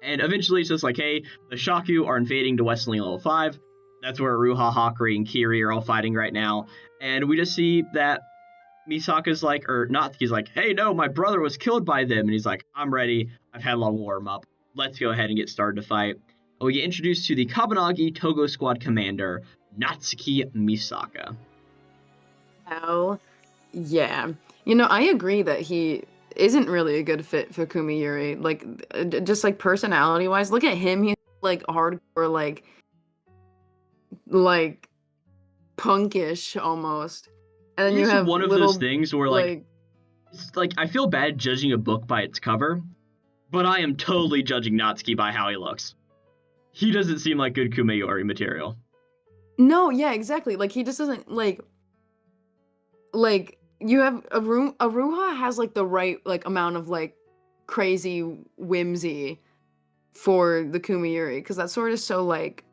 And eventually it's just like, hey, the Shaku are invading to West Lane Level 5. That's where Aruha, Hakari, and Kiri are all fighting right now. And we just see that Misaka's like, or Natsuki's like, hey, no, my brother was killed by them. And he's like, I'm ready. I've had a long warm-up. Let's go ahead and get started to fight. And we get introduced to the Kabunagi Togo Squad commander, Natsuki Misaka. Oh, yeah. I agree that he isn't really a good fit for Kumeyuri. Like, just like personality wise, look at him. He's like hardcore, like punkish almost. And then you have one of those things where like it's like I feel bad judging a book by its cover, but I am totally judging Natsuki by how he looks. He doesn't seem like good Kumeyori material. No, yeah, exactly. Like he just doesn't like you have Aruha has like the right like amount of like crazy whimsy for the Kumeyuri because that's sort of so like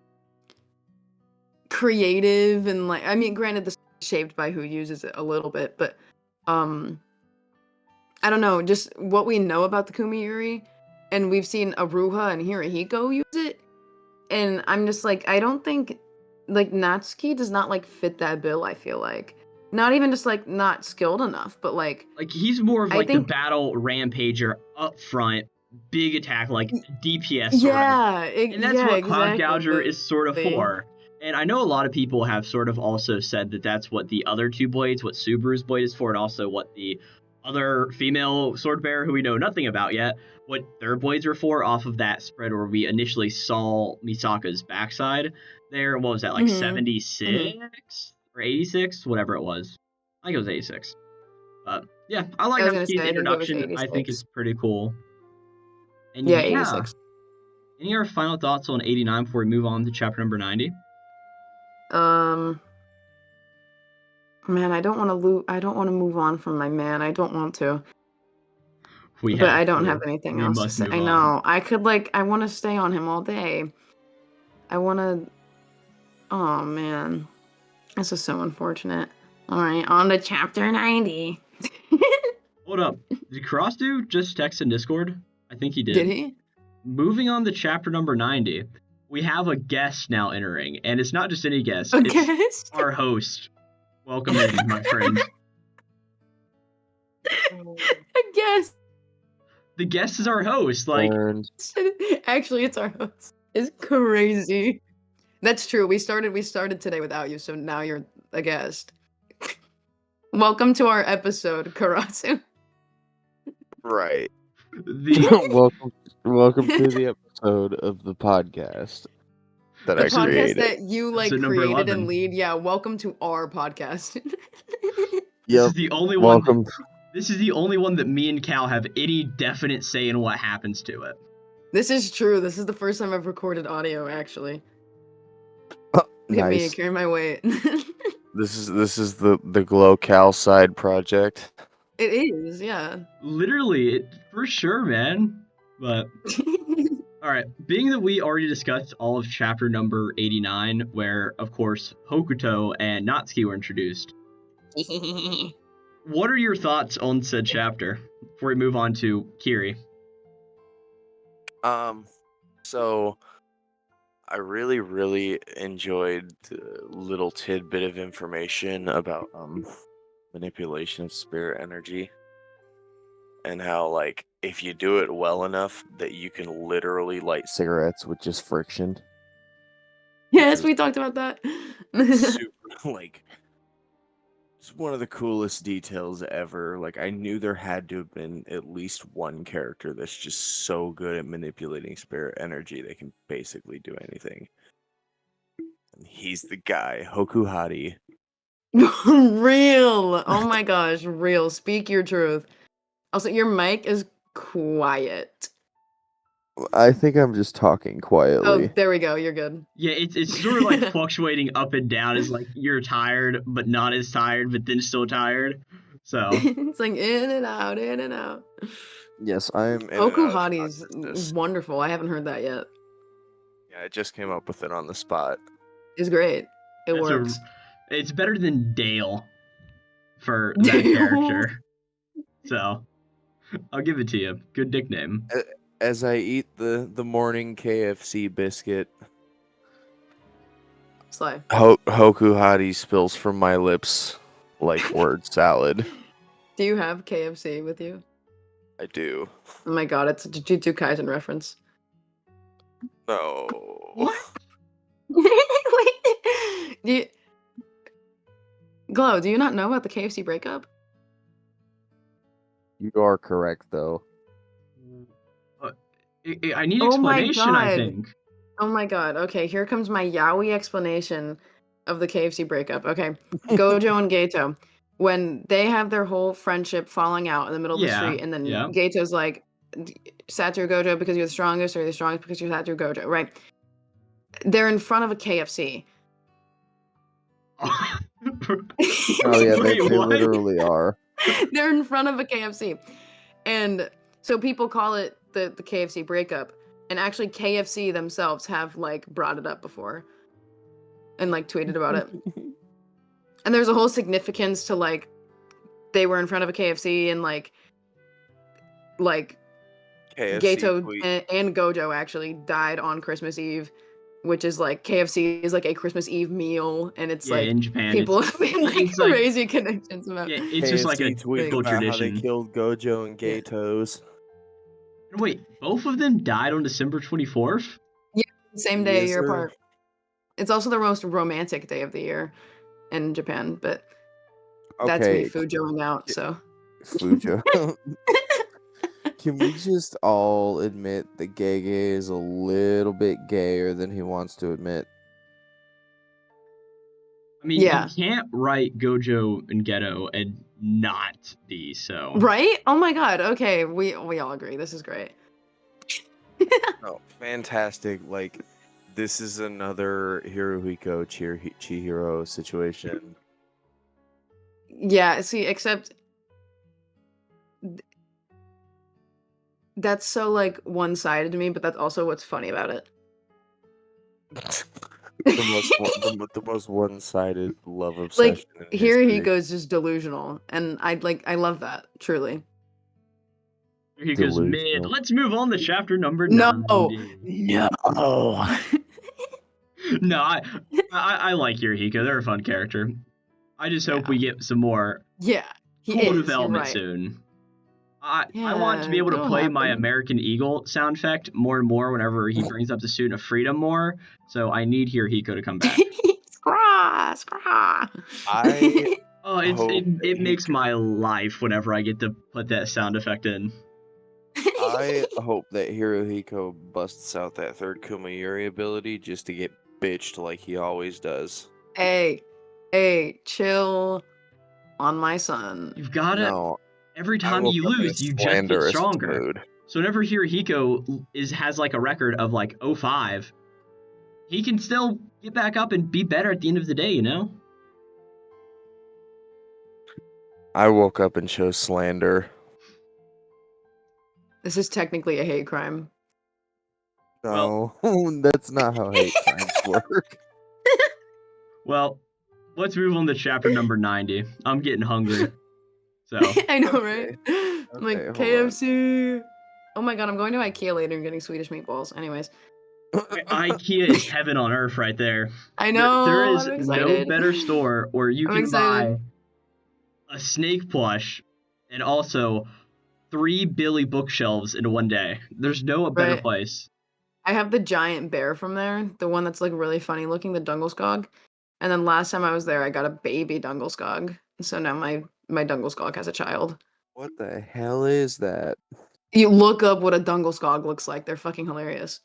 creative and like I mean granted this is shaped by who uses it a little bit but I don't know just what we know about the Kumeyuri and we've seen Aruha and Hirohiko use it and I'm just like I don't think like Natsuki does not like fit that bill I feel like. Not even just, like, not skilled enough, but, like... Like, he's more of, like, the battle rampager up front, big attack, like, DPS sort of. And that's what Cloud Gouger is sort of for. And I know a lot of people have sort of also said that that's what the other two blades, what Subaru's blade is for, and also what the other female sword bearer, who we know nothing about yet, what their blades were for, off of that spread where we initially saw Misaka's backside there. What was that, like 76 or 86? Whatever it was. I think it was 86. But yeah, I like I was how gonna Ki's say, I think it was introduction. I think 86. it's pretty cool. And Yeah, yeah, 86. any other final thoughts on 89 before we move on to chapter number 90? Man, I don't want to move on from my man. I don't want to. We But have I don't to. have anything We else to must say. move I on. know. I want to stay on him all day. I want to. Oh, man. This is so unfortunate. All right, on to chapter 90. Hold up. Did Karasu just text in Discord? I think he did. Did he? Moving on to chapter number 90, we have a guest now entering, and it's not just any guest. A It's guest? our host. Welcome in, my friend. A guest. The guest is our host. Like, Actually, it's our host. It's crazy. That's true. We started today without you, so now you're a guest. Welcome to our episode, Karasu. Right. the welcome to the episode of the podcast that The I podcast created. that you like Episode number created 11. and lead. Yeah, welcome to our podcast. This is Yep. the only Welcome. one. This is the only one that me and Cal have any definite say in what happens to it. This is true. This is the first time I've recorded audio, actually. Hit me, Nice. carry my weight. This is the Glow Cal side project. It is, yeah. Literally, for sure, man. But all right, being that we already discussed all of chapter number 89, where of course Hokuto and Natsuki were introduced. What are your thoughts on said chapter before we move on to Kiri? So I really enjoyed the little tidbit of information about manipulation of spirit energy, and how, like, if you do it well enough that you can literally light cigarettes with just friction. Yes, we talked about that. Super, like, it's one of the coolest details ever. Like, I knew there had to have been at least one character that's just so good at manipulating spirit energy they can basically do anything. And he's the guy, Hokuhari. Real. Oh my gosh, real. Speak your truth. Also, your mic is quiet. I think I'm just talking Oh, quietly. there we go. You're good. Yeah, it's sort of like fluctuating up and down. It's like you're tired, but not as tired, but then still tired. So It's like in and out, in and out. Yes, I am. in and out of Okuhari's consciousness. wonderful. I haven't heard that yet. Yeah, I just came up with it on the spot. It's great. It That's works. it's better than Dale for that character. So I'll give it to you. Good nickname. As I eat the morning KFC biscuit, Sly. Hokuhari spills from my lips like word salad. Do you have KFC with you? I do. Oh my god, it's a Jujutsu Kaisen reference. No. What? Wait. Glow, do you not know about the KFC breakup? You are correct, though. I need Oh my explanation, I God. think. Oh my god. Okay, here comes my yaoi explanation of the KFC breakup. Okay. Gojo and Gato. When they have their whole friendship falling out in the middle of the Yeah, street, and then yeah. Gato's like, Satoru Gojo because you're the strongest, or you're the strongest because you're Satoru Gojo, right? They're in front of a KFC. Oh yeah, they Wait, what? literally are. They're in front of a KFC. And so people call it the KFC breakup. And actually KFC themselves have like brought it up before. And like tweeted about it. And there's a whole significance to like they were in front of a KFC and like KFC Gato tweet. and Gojo actually died on Christmas Eve, which is like KFC is like a Christmas Eve meal, and it's Yeah, like in Japan, people it's- have been like it's like- crazy connections about. Yeah, it's just like a KFC tweet typical about how they tradition. killed Gojo and Yeah. Gatos. Wait, both of them died on December 24th? Same day, Yes, year sir. apart. It's also the most romantic day of the year in Japan, but that's me Okay, Fujoing out, so. Fujo. Can we just all admit that Gege is a little bit gayer than he wants to admit? I mean, Yeah. you can't write Gojo and Geto and not be so. Right? Oh my god. Okay, we all agree. This is great. Oh, fantastic. Like, this is another Hirohiko Chihiro situation. Yeah, see, except that's so like one-sided to me, but that's also what's funny about it. the most one-sided love obsession. Like in here he history. goes just delusional, and I love that truly. He goes mid. Delusional. Let's move on to chapter number No. 90. No. No, I like Yurihiko. They're a fun character. I just hope we get some more Yeah, he cool is. You're development right. soon. I want to be able to it'll play my happen. American Eagle sound effect more and more whenever he brings up the Student of Freedom more. So I need Hirohiko to come back. Scraw, scraw. I Oh, it makes my life whenever I get to put that sound effect in. I hope that Hirohiko busts out that third Kumayuri ability just to get bitched like he always does. Hey, chill on my son. You've got to. No, Every I time woke you up in a lose, you just get slanderous stronger. mood. So whenever Hirohiko has like a record of like 05, he can still get back up and be better at the end of the day, you know? I woke up and chose slander. This is technically a hate crime. No, that's not how hate crimes work. Well, let's move on to chapter number 90. I'm getting hungry. So I know, right? I'm like hold on. KFC. Oh my god, I'm going to IKEA later and getting Swedish meatballs. Anyways, IKEA is heaven on earth right there. I know. There is I'm no excited. better store where you I'm can excited. buy a snake plush and also 3 Billy bookshelves in one day. There's no better Right. place. I have the giant bear from there, the one that's like really funny looking, the Dungelskog. And then last time I was there, I got a baby Dungelskog. So now my Dungelskog has a child. What the hell is that? You look up what a Dungelskog looks like. They're fucking hilarious.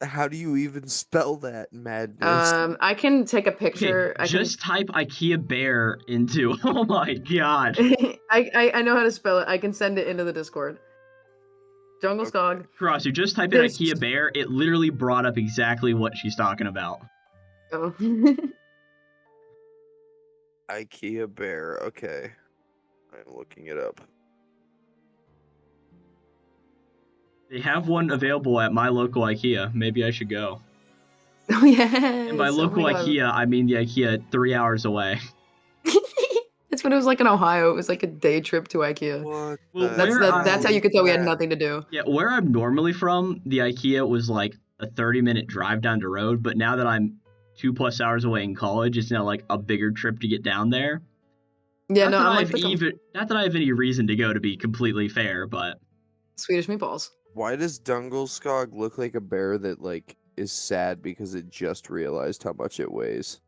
How do you even spell that madness? I can take a picture. Okay, just type IKEA bear into. Oh my god. I know how to spell it. I can send it into the Discord. Dungelskog. Karasu, just type in IKEA bear. It literally brought up exactly what she's talking about. Oh. IKEA bear. Okay, I'm looking it up. They have one available at my local IKEA. Maybe I should go. Oh yeah. And by local IKEA, I mean the IKEA 3 hours away. That's when it was like in Ohio. It was like a day trip to IKEA. What? Well, That's how you could tell we had nothing to do. Yeah, where I'm normally from, the IKEA was like a 30-minute drive down the road. But now that I'm 2+ hours away in college, it's now like a bigger trip to get down there. Yeah, not no, that I'm I've like not that I have any reason to go, to be completely fair, but Swedish meatballs. Why does Dungelskog look like a bear that like is sad because it just realized how much it weighs?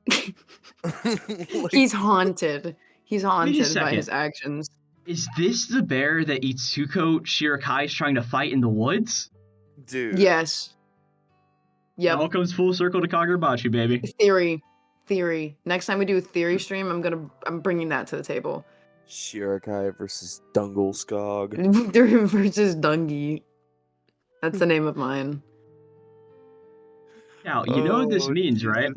Like, He's haunted. He's haunted by second. his actions. is this the bear that Itsuko Shirakai is trying to fight in the woods? dude. Yes. It Yep. all comes full circle to Kagurabachi, baby. Theory. Next time we do a theory stream, I'm bringing that to the table. Shirakai versus Dungelskog. Versus Dungy. That's the name of mine. Now, you know what this means, right?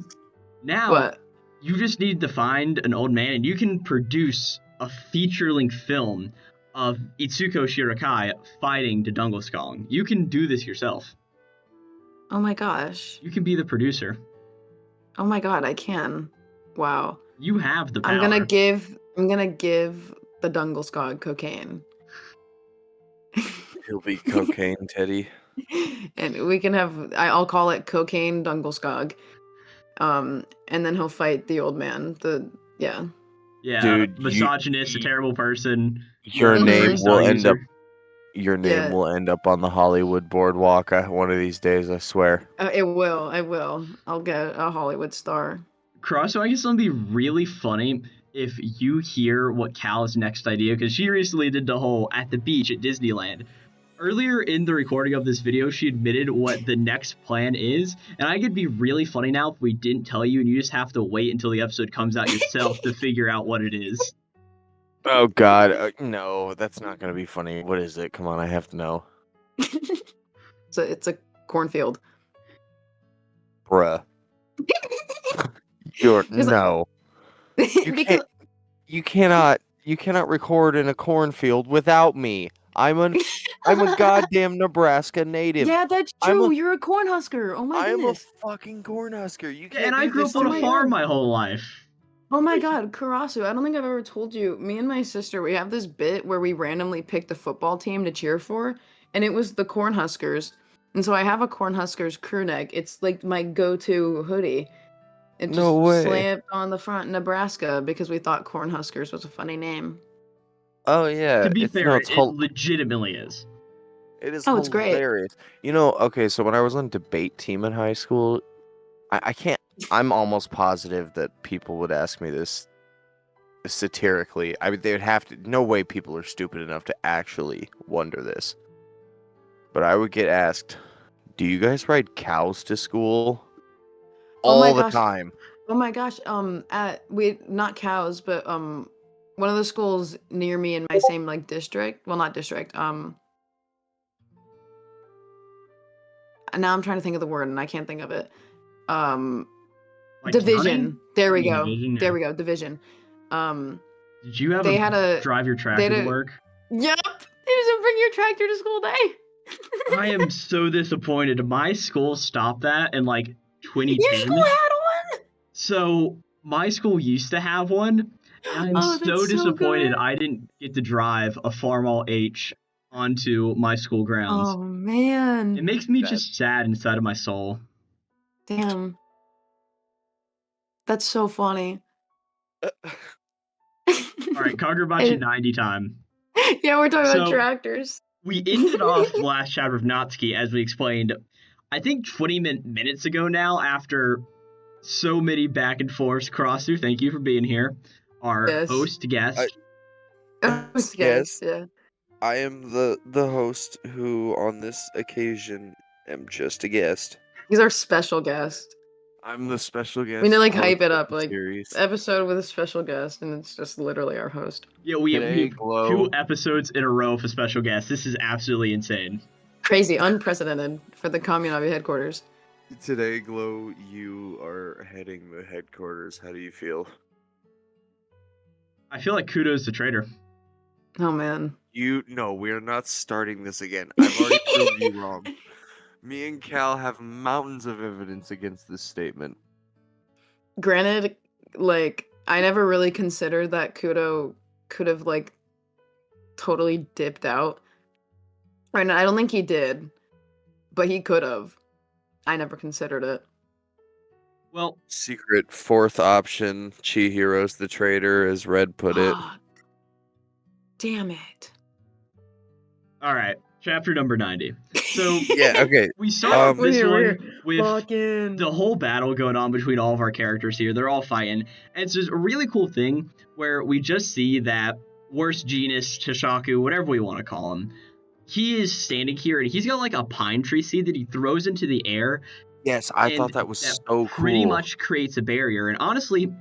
Now, What? you just need to find an old man and you can produce a feature-length film of Itsuko Shirakai fighting to Dungelskong. You can do this yourself. Oh my gosh. You can be the producer. Oh my god, I can. Wow. You have the power. I'm gonna give the Dungelskog cocaine. He'll be cocaine, Teddy. And we can have I'll call it cocaine Dungelskog. And then he'll fight the old man. Yeah, Dude, misogynist, a terrible person. Your Mhm. name lifestyle will end user. up. Your name Yeah. will end up on the Hollywood boardwalk one of these days, I swear. It will. I will. I'll get a Hollywood star. Karasu, I guess it'll be really funny if you hear what Cal's next idea, because she recently did the whole at the beach at Disneyland. Earlier in the recording of this video, she admitted what the next plan is, and I think it'd be really funny now if we didn't tell you and you just have to wait until the episode comes out yourself to figure out what it is. Oh God, no, that's not gonna be funny. What is it? Come on, I have to know. So it's a cornfield. Bruh. You're Because- no. You because can't. You cannot record in a cornfield without me. I'm a goddamn Nebraska native. yeah, that's I'm true. a- You're a cornhusker. Oh my I'm a goodness. fucking cornhusker. You can't. And I do grew this up on to a me. farm my whole life. Oh my god, Karasu, I don't think I've ever told you. Me and my sister, we have this bit where we randomly picked a football team to cheer for, and it was the Cornhuskers. And so I have a Cornhuskers crew neck. It's like my go-to hoodie. It just No way. slapped on the front Nebraska because we thought Cornhuskers was a funny name. Oh yeah. To be it's, fair, no, it legitimately is. It is Oh, it's great. hilarious. You know, okay, so when I was on debate team in high school, I can't. I'm almost positive that people would ask me this satirically. I mean, they would have to. No way people are stupid enough to actually wonder this. But I would get asked, "Do you guys ride cows to school?" Oh my All the gosh. time. Oh my gosh, not cows, but one of the schools near me in my same like district, well not district, now I'm trying to think of the word and I can't think of it. Like Division. county? There we Yeah, go. division, yeah. There we go. Division. Did you have They a had a drive your tractor they to had a- work? Yep. It was a bring your tractor to school day. I am so disappointed. My school stopped that in like 2010. Your school had one? So my school used to have one. And I'm Oh, so that's so disappointed good. I didn't get to drive a Farmall H onto my school grounds. Oh man. It makes me That- just sad inside of my soul. Damn. That's so funny. All right, Kagurabachi 90 time. Yeah, we're talking about So- tractors. We ended off the last chapter of Natsuki, as we explained, I think 20 minutes ago now, after so many back and forths. Karasu, thank you for being here. Our Yes. host guest. Yes. Yeah. I am the host who, on this occasion, am just a guest. He's our special guest. I'm the special guest. We need to like host hype it of up, the like series. episode with a special guest, and it's just literally our host. Yeah, we Today, have Glow. 2 episodes in a row of a special guest. This is absolutely insane. Crazy, unprecedented for the Kamunabi headquarters. Today, Glow, you are heading the headquarters. How do you feel? I feel like kudos to Trader. Oh man. No, we're not starting this again. I've already proved you wrong. Me and Cal have mountains of evidence against this statement. Granted, like I never really considered that Kudo could have like totally dipped out. Right, I don't think he did, but he could have. I never considered it. Well, Secret fourth option, Chihiro's the traitor, as Red put it. Fuck. Damn it. all right, chapter number 90. So Yeah, okay. we start off We're this here, we're one with Fucking. the whole battle going on between all of our characters here. They're all fighting. And it's just a really cool thing where we just see that worst genius, Chishaku, whatever we want to call him, he is standing here and he's got like a pine tree seed that he throws into the air. Yes, I And thought that was that so cool. Pretty much creates a barrier. And honestly,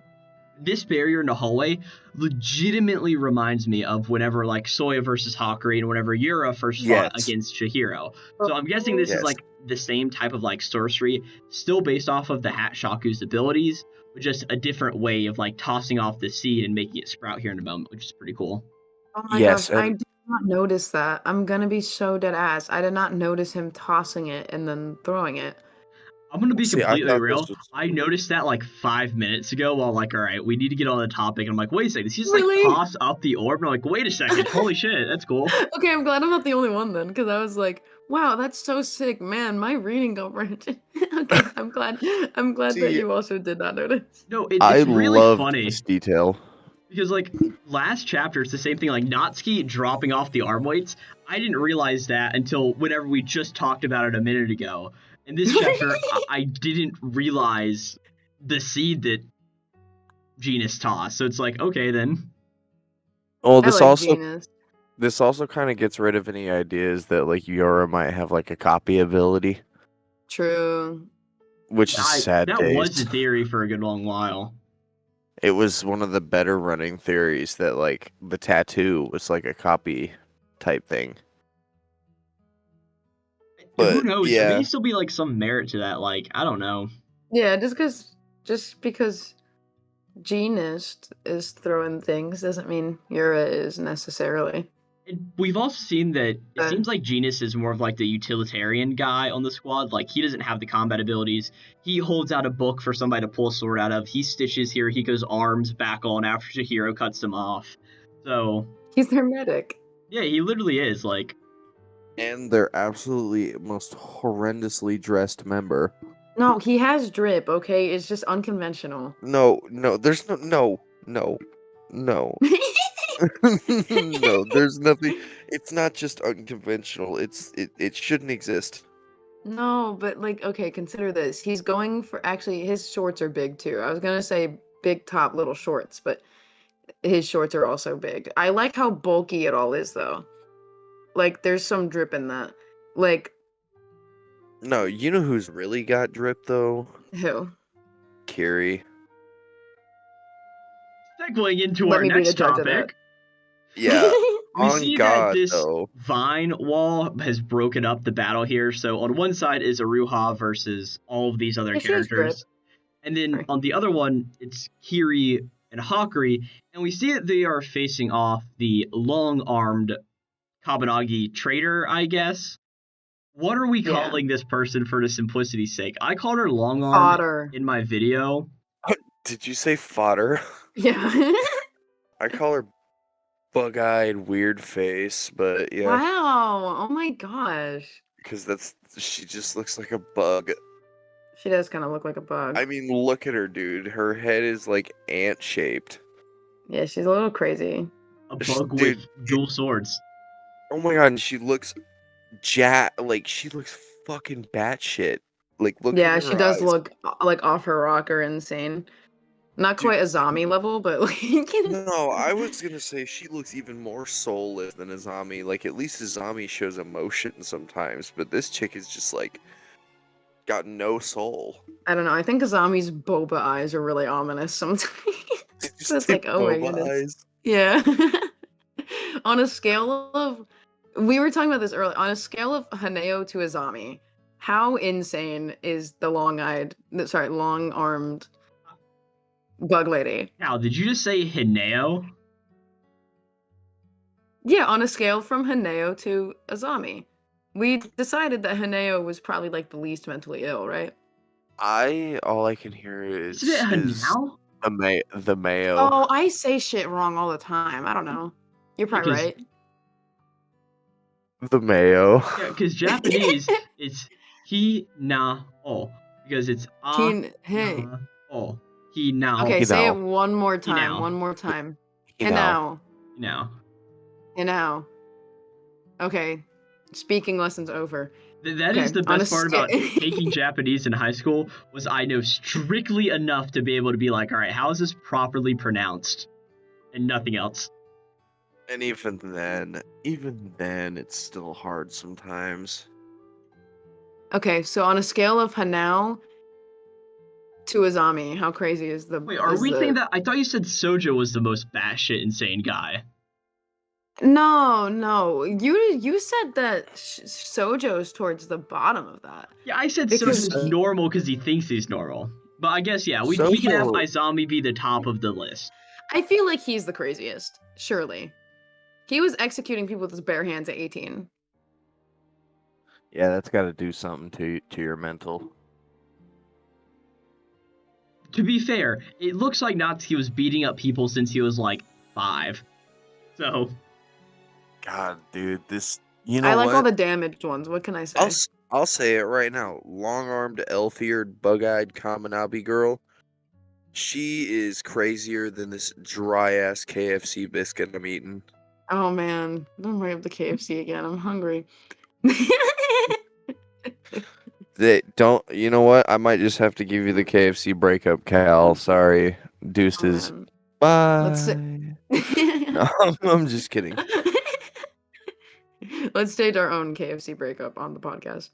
this barrier in the hallway legitimately reminds me of whenever like Soya versus Hakuri and whenever Yura first fought Yes. against Chihiro. So I'm guessing this is Yes. like the same type of like sorcery, still based off of the Hat Shaku's abilities, but just a different way of like tossing off the seed and making it sprout here in a moment, which is pretty cool. Oh my Yes, gosh, I and- did not notice that. I'm gonna be so dead ass. I did not notice him tossing it and then throwing it. I'm gonna be See, I completely thought real. this was- I noticed that like 5 minutes ago while like, all right, we need to get on the topic. And I'm like, wait a second, does he just Really? like toss up the orb? And I'm like, wait a second, holy shit, that's cool. Okay, I'm glad I'm not the only one then, because I was like, wow, that's so sick, man. My reading comprehension. Okay, I'm glad. I'm glad that See, you also did not notice. No, it's I really loved funny. this detail. Because, like, last chapter, it's the same thing, like, Natsuki dropping off the arm weights. I didn't realize that until whenever we just talked about it a minute ago. In this chapter, I didn't realize the seed that Genus tossed. So it's like, okay, then. Well, I like Venus. this also kind of gets rid of any ideas that like Yora might have like a copy ability, True. which is sad That was the taste. theory for a good long while. It was one of the better running theories that like the tattoo was like a copy type thing. Who But knows? yeah, There may still be, like, some merit to that. Like, I don't know. Yeah, just because Genus is throwing things doesn't mean Yura is necessarily. And we've also seen that it Uh. seems like Genus is more of like the utilitarian guy on the squad. Like, he doesn't have the combat abilities. He holds out a book for somebody to pull a sword out of. He stitches Hirohiko's arms back on after Chihiro cuts them off. So He's their medic. yeah, he literally is. Like, and they're absolutely most horrendously dressed member. No, he has drip, okay? It's just unconventional. No, there's no. No, there's nothing. It's not just unconventional. It shouldn't exist. No, but like, okay, consider this. He's going for actually his shorts are big too. I was gonna say big top, little shorts, but his shorts are also big. I like how bulky it all is though. Like there's some drip in that. Like No, you know who's really got drip though? who? Kiri. segueing into Let our me be the next judge of that. topic. Yeah. We On see God, that this though. vine wall has broken up the battle here. So on one side is Aruha versus all of these other Yeah, she has drip. characters. And then Sorry. on the other one, it's Kiri and Hakuri. And we see that they are facing off the long-armed Kabanagi traitor, I guess. What are we Yeah. calling this person for the simplicity's sake? I called her long-armed Fodder. in my video. Did you say fodder? Yeah. I call her bug-eyed weird face, but yeah, Wow. Oh my gosh. because she just looks like a bug. She does kind of look like a bug. I mean, look at her, dude. Her head is like ant-shaped. Yeah, she's a little crazy. A bug Dude, with dual swords. Oh my god, and she looks she looks fucking batshit. Like, look Yeah, at she her does eyes. look like off her rocker insane. Not Dude, quite Azami level, but like No, I was gonna say she looks even more soulless than Azami. Like, at least Azami shows emotion sometimes, but this chick is just like got no soul. I don't know. I think Azami's boba eyes are really ominous sometimes. Just So it's the like, oh my boba goodness. eyes. Yeah. On a scale of, we were talking about this earlier. On a scale of Haneo to Azami, how insane is the long-armed bug lady? Now, did you just say Hineo? Yeah, on a scale from Haneo to Azami. We decided that Haneo was probably like the least mentally ill, right? All I can hear is Isn't it Hanao? the mayo. Oh, I say shit wrong all the time. I don't know. You're probably Because- right. The mayo. Yeah, because Japanese, it's Hi-na-o. Because it's Hey. O. Hi-na-o. Okay, say it Hinao. one more time. Hinao. One more time. You And know. now. No. And now. Okay. Speaking lessons over. That is Okay, the on a best part about sca- taking Japanese in high school was I know strictly enough to be able to be like, all right, how is this properly pronounced? And nothing else. And even then, it's still hard sometimes. Okay, so on a scale of Hanao to Azami, how crazy is the? Wait, are is we the... saying that? I thought you said Sojo was the most batshit insane guy. No. You said that Sojo's towards the bottom of that. Yeah, I said Because- Sojo's normal because he thinks he's normal. But I guess, yeah, we can have Sojo- Izami be the top of the list. I feel like he's the craziest. Surely, he was executing people with his bare hands at 18. Yeah, that's got to do something to your mental. To be fair, it looks like Natsuki was beating up people since he was like 5. So, God, dude, this. You know I like what? all the damaged ones. What can I say? I'll say it right now. Long-armed, elf-eared, bug-eyed Kamunabi girl. She is crazier than this dry ass KFC biscuit I'm eating. Oh man, don't bring up the KFC again. I'm hungry. They don't. You know what? I might just have to give you the KFC breakup, Cal. Sorry, Oh, deuces. man. Bye. Let's sit. No, I'm just kidding. Let's stage our own KFC breakup on the podcast.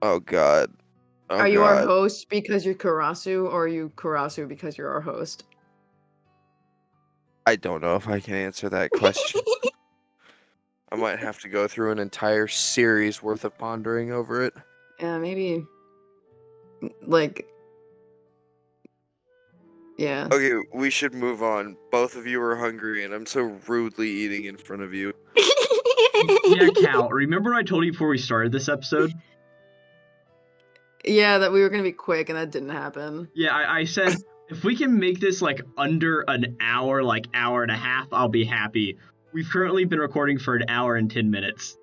Oh God. Oh Are you our God. host because you're Karasu, or are you Karasu because you're our host? I don't know if I can answer that question. I might have to go through an entire series worth of pondering over it. Yeah, maybe. Like. Yeah. Okay, we should move on. Both of you are hungry, and I'm so rudely eating in front of you. Yeah, Cal, remember I told you before we started this episode? Yeah, that we were gonna be quick, and that didn't happen. Yeah, I said, if we can make this like under an hour, like hour and a half, I'll be happy. We've currently been recording for an hour and 10 minutes.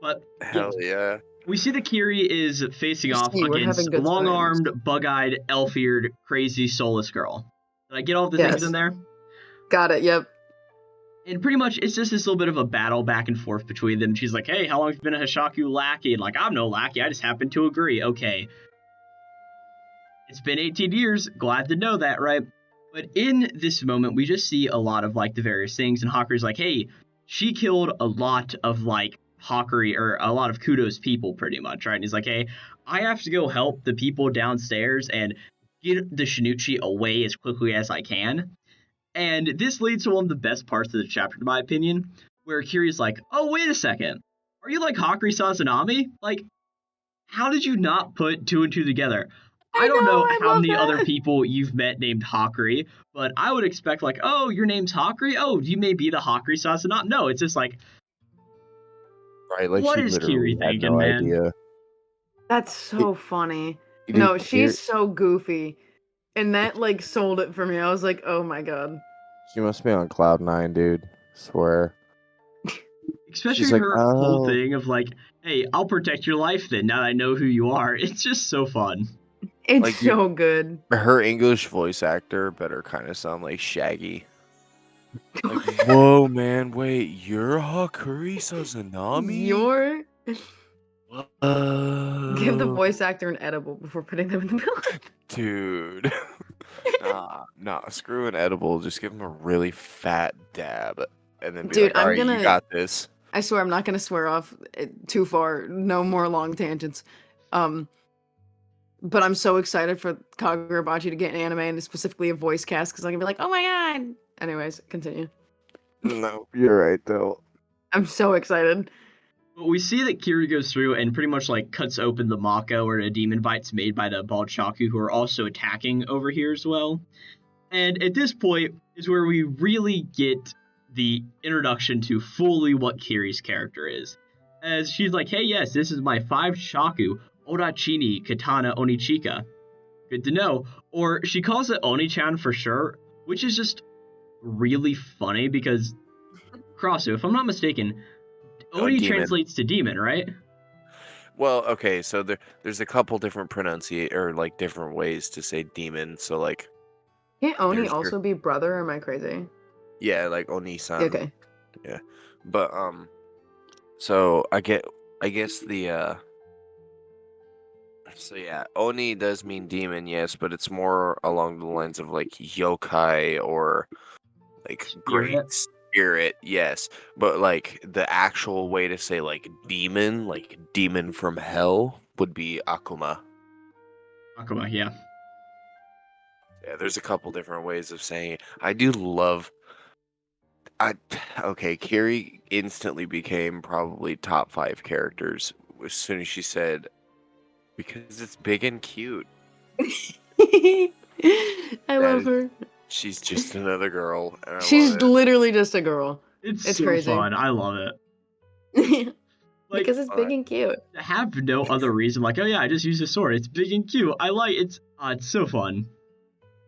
But Hell yeah. we see that Kiri is facing off See, we're against having good long-armed, bug-eyed, elf-eared, crazy, soulless girl. Did I get all the things Yes. in there? Got it. Yep. And pretty much, it's just this little bit of a battle back and forth between them. She's like, hey, how long have you been a Hishaku lackey? And like, I'm no lackey, I just happen to agree. Okay. It's been 18 years. Glad to know that, right? But in this moment, we just see a lot of like the various things. And Haku's like, hey, she killed a lot of like Hakuri, or a lot of Kudo's people pretty much, right? And he's like, hey, I have to go help the people downstairs and get the Shinichi away as quickly as I can. And this leads to one of the best parts of the chapter, in my opinion, where Kiri's like, oh, wait a second. Are you like Hakuri Sazanami? Like, how did you not put two and two together? I don't know I how love many that. other people you've met named Hakuri, but I would expect like, oh, your name's Hakuri? Oh, you may be the Hakuri Sazanami. No, it's just like, Right, like what she is literally Kiri had thinking, no man? idea. That's so funny. Dude, No, Kiri- she's so goofy, and that like sold it for me. I was like, oh my god. She must be on cloud 9, dude. Swear. Especially She's like, her whole oh. thing of like, hey, I'll protect your life then, now that I know who you are. It's just so fun. It's Like, so good. Her English voice actor better kind of sound like Shaggy. Like, whoa, man, wait, you're Hakuri Sazanami? You're give the Whoa. voice actor an edible before putting them in the milk. Dude. Nah, screw an edible. Just give him a really fat dab. And then be Dude, like, all I'm right, you gonna- got this. I swear I'm not gonna swear off too far. No more long tangents. But I'm so excited for Kagurabachi to get an anime and specifically a voice cast because I'm gonna be like, oh my god. Anyways, continue. No, you're right, though. I'm so excited. But we see that Kiri goes through and pretty much like cuts open the Mako or the demon bites made by the bald Shaku, who are also attacking over here as well. And at this point is where we really get the introduction to fully what Kiri's character is. As she's like, hey, yes, this is my 5 Shaku, Odachini Katana Onichika. Good to know. Or she calls it Oni-chan for sure, which is just really funny because Karasu, if I'm not mistaken, Oni demon. translates to demon, right? Well, okay, so there's a couple different like different ways to say demon. So like, Can't Oni There's your- also be brother, or am I crazy? yeah, like Oni-san. Okay. Yeah, but so I guess the so yeah, Oni does mean demon, yes, but it's more along the lines of like yokai or like great spirit, yes. But like the actual way to say like demon from hell would be Akuma. Akuma, yeah. Yeah, there's a couple different ways of saying it. I do love. Okay, Kiri instantly became probably top 5 characters as soon as she said, because it's big and cute. I love her. She's just another girl. And I She's love it. literally just a girl. It's It's so crazy. fun. I love it. Like, because it's big and cute. to have no other reason, like, oh yeah, I just use a sword. It's big and cute. I like it's so fun.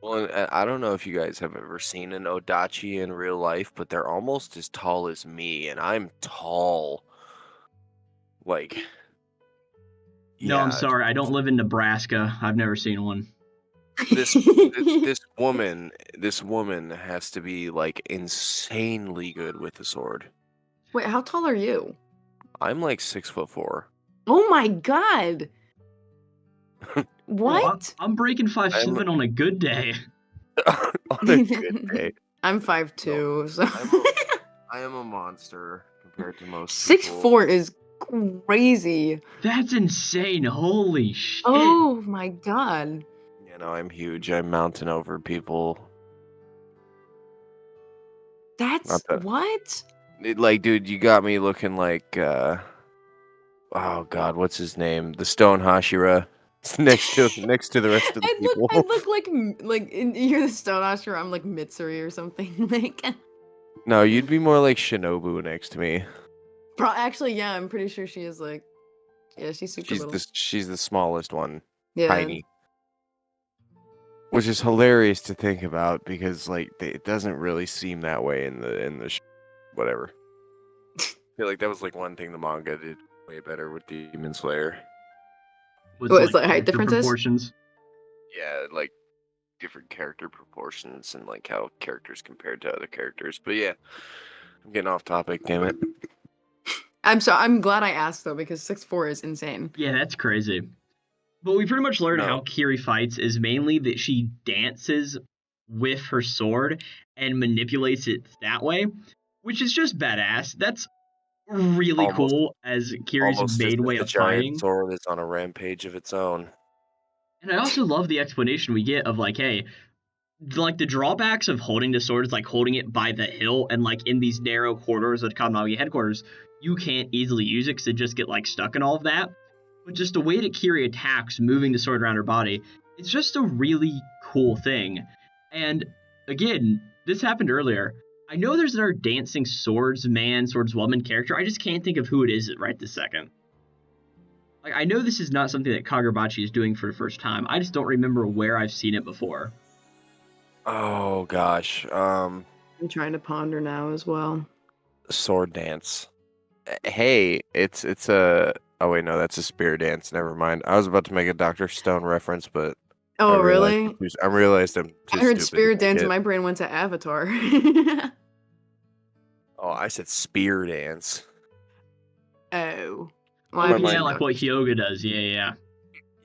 Well, and I don't know if you guys have ever seen an Odachi in real life, but they're almost as tall as me, and I'm tall. Like, No, I'm yeah, sorry. I don't live in Nebraska. I've never seen one. this woman has to be like insanely good with the sword. Wait, how tall are you? I'm like 6'4". Oh my god! Bro, What? I'm breaking 5'7" on a good day. On a good day. I'm 5'2", so I am a monster compared to most 6'4" is crazy. That's insane. Holy shit. Oh my god. You know, I'm huge. I'm mounting over people. That's Not that- what? Like, dude, you got me looking like oh god, what's his name? The Stone Hashira. next to the rest of the people. I look like you're the Stone Usher. I'm like Mitsuri or something. Like, No, you'd be more like Shinobu next to me. actually, yeah, I'm pretty sure she is like, yeah, she's super little. She's the smallest one. Yeah. Tiny. Which is hilarious to think about because like it doesn't really seem that way in the whatever. I feel like that was like one thing the manga did way better with Demon Slayer. What is like height character differences? proportions. Yeah, like different character proportions and like how characters compared to other characters. But yeah, I'm getting off topic, damn it. I'm glad I asked though because 6'4" is insane. Yeah, that's crazy. But we pretty much learned No. how Kiri fights is mainly that she dances with her sword and manipulates it that way, which is just badass. That's really Almost- cool as Kiri's Almost main as way if of the giant fighting. sword is on a rampage of its own. And I also love the explanation we get of like, hey, like the drawbacks of holding the sword is like holding it by the hilt and like in these narrow corridors at Kamunabi Headquarters, you can't easily use it because it just get like stuck in all of that. But just the way that Kiri attacks, moving the sword around her body, it's just a really cool thing. And again, this happened earlier. I know there's another dancing swordswoman character. I just can't think of who it is right this second. Like, I know this is not something that Kagurabachi is doing for the first time. I just don't remember where I've seen it before. Oh gosh, I'm trying to ponder now as well. sword dance. Hey, it's a. Oh wait, no, that's a spear dance. Never mind. I was about to make a Dr. Stone reference, but Oh, I realized really? I realized I'm too I heard stupid spirit to make dance and it. my brain went to Avatar. Oh, I said spear dance. Oh. My I've mind- Yeah, seen like Dr. what Hyoga does. Yeah.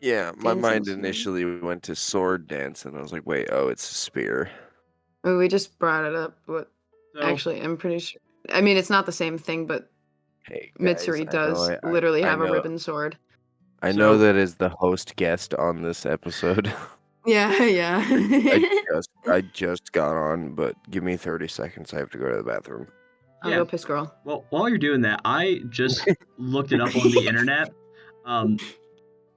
Yeah, my Dancing mind sword. initially went to sword dance, and I was like, wait, oh, it's a spear. Oh, we just brought it up, but So, actually, I'm pretty sure. I mean, it's not the same thing, but Hey, guys, Mitsuri I does know literally I have a know- ribbon sword. I know So- that is the host guest on this episode. Yeah, yeah. I just got on, but give me 30 seconds. I have to go to the bathroom. I'll Yeah. go piss girl. well, while you're doing that, I just looked it up on the internet.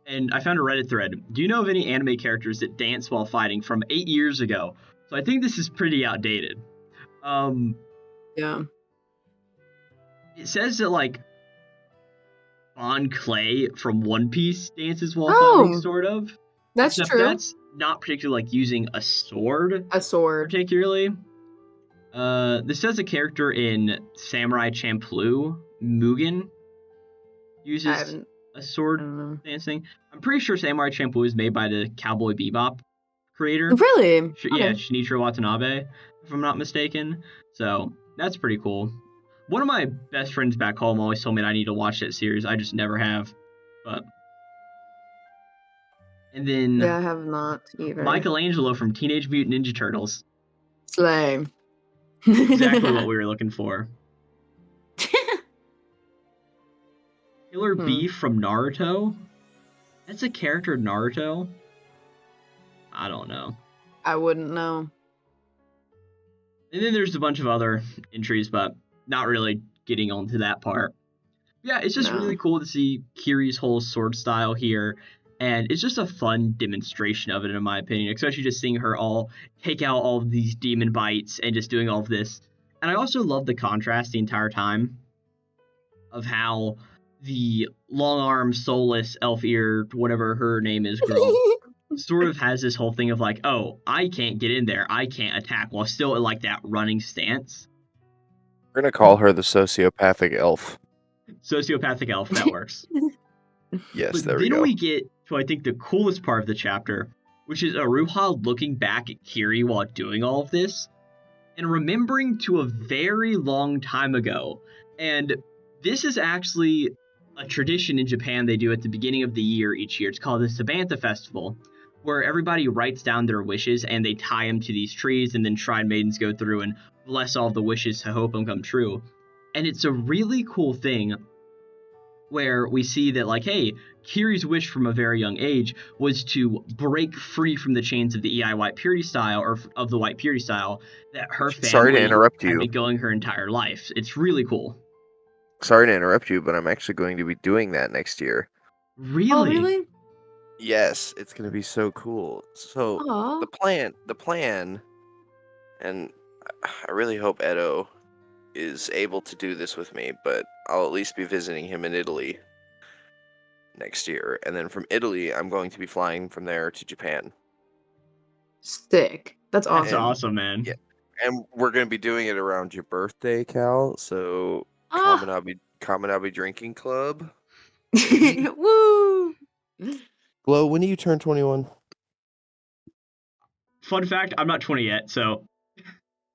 And I found a Reddit thread. Do you know of any anime characters that dance while fighting from 8 years ago? So I think this is pretty outdated. Yeah. It says that like Bon Clay from One Piece dances while Oh, fighting, sort of. That's Except true. That's not particularly like using a sword, A sword. particularly. This says a character in Samurai Champloo, Mugen, I uses haven't. a I sword don't know. dancing. I'm pretty sure Samurai Champloo is made by the Cowboy Bebop creator. Really? Yeah, Okay. Shinichiro Watanabe, if I'm not mistaken. So that's pretty cool. One of my best friends back home always told me that I need to watch that series. I just never have. And then Yeah, I have not either. Michelangelo from Teenage Mutant Ninja Turtles. Slay. Exactly what we were looking for. Killer Bee from Naruto. That's a character in Naruto. I don't know. I wouldn't know. And then there's a bunch of other entries, but not really getting onto that part. Yeah, it's just No. really cool to see Kiri's whole sword style here. And it's just a fun demonstration of it, in my opinion, especially just seeing her all take out all of these demon bites and just doing all of this. And I also love the contrast the entire time of how the long-armed, soulless, elf-eared, whatever her name is, girl, sort of has this whole thing of like, oh, I can't get in there, I can't attack, while still in like that running stance. We're gonna call her the sociopathic elf. Sociopathic elf, that works. Yes, But there we then go. we get to, I think, the coolest part of the chapter, which is Aruha looking back at Kiri while doing all of this and remembering to a very long time ago. And this is actually a tradition in Japan they do at the beginning of the year each year. It's called the Sabantha Festival, where everybody writes down their wishes and they tie them to these trees, and then shrine maidens go through and bless all the wishes to hope them come true. And it's a really cool thing where we see that, like, hey, Kiri's wish from a very young age was to break free from the chains of the EI White Purity style, or of the White Purity style, that her family Sorry to interrupt had you. been going her entire life. It's really cool. Sorry to interrupt you, but I'm actually going to be doing that next year. Really? Oh, really? Yes, it's going to be so cool. So Aw. the plan, and I really hope Edo is able to do this with me, but I'll at least be visiting him in Italy next year. And then from Italy, I'm going to be flying from there to Japan. Sick. That's That's awesome. awesome, man. Yeah. And we're going to be doing it around your birthday, Cal. So Ah. Kamunabi Drinking Club. Woo! Glow, when do you turn 21? Fun fact, I'm not 20 yet, so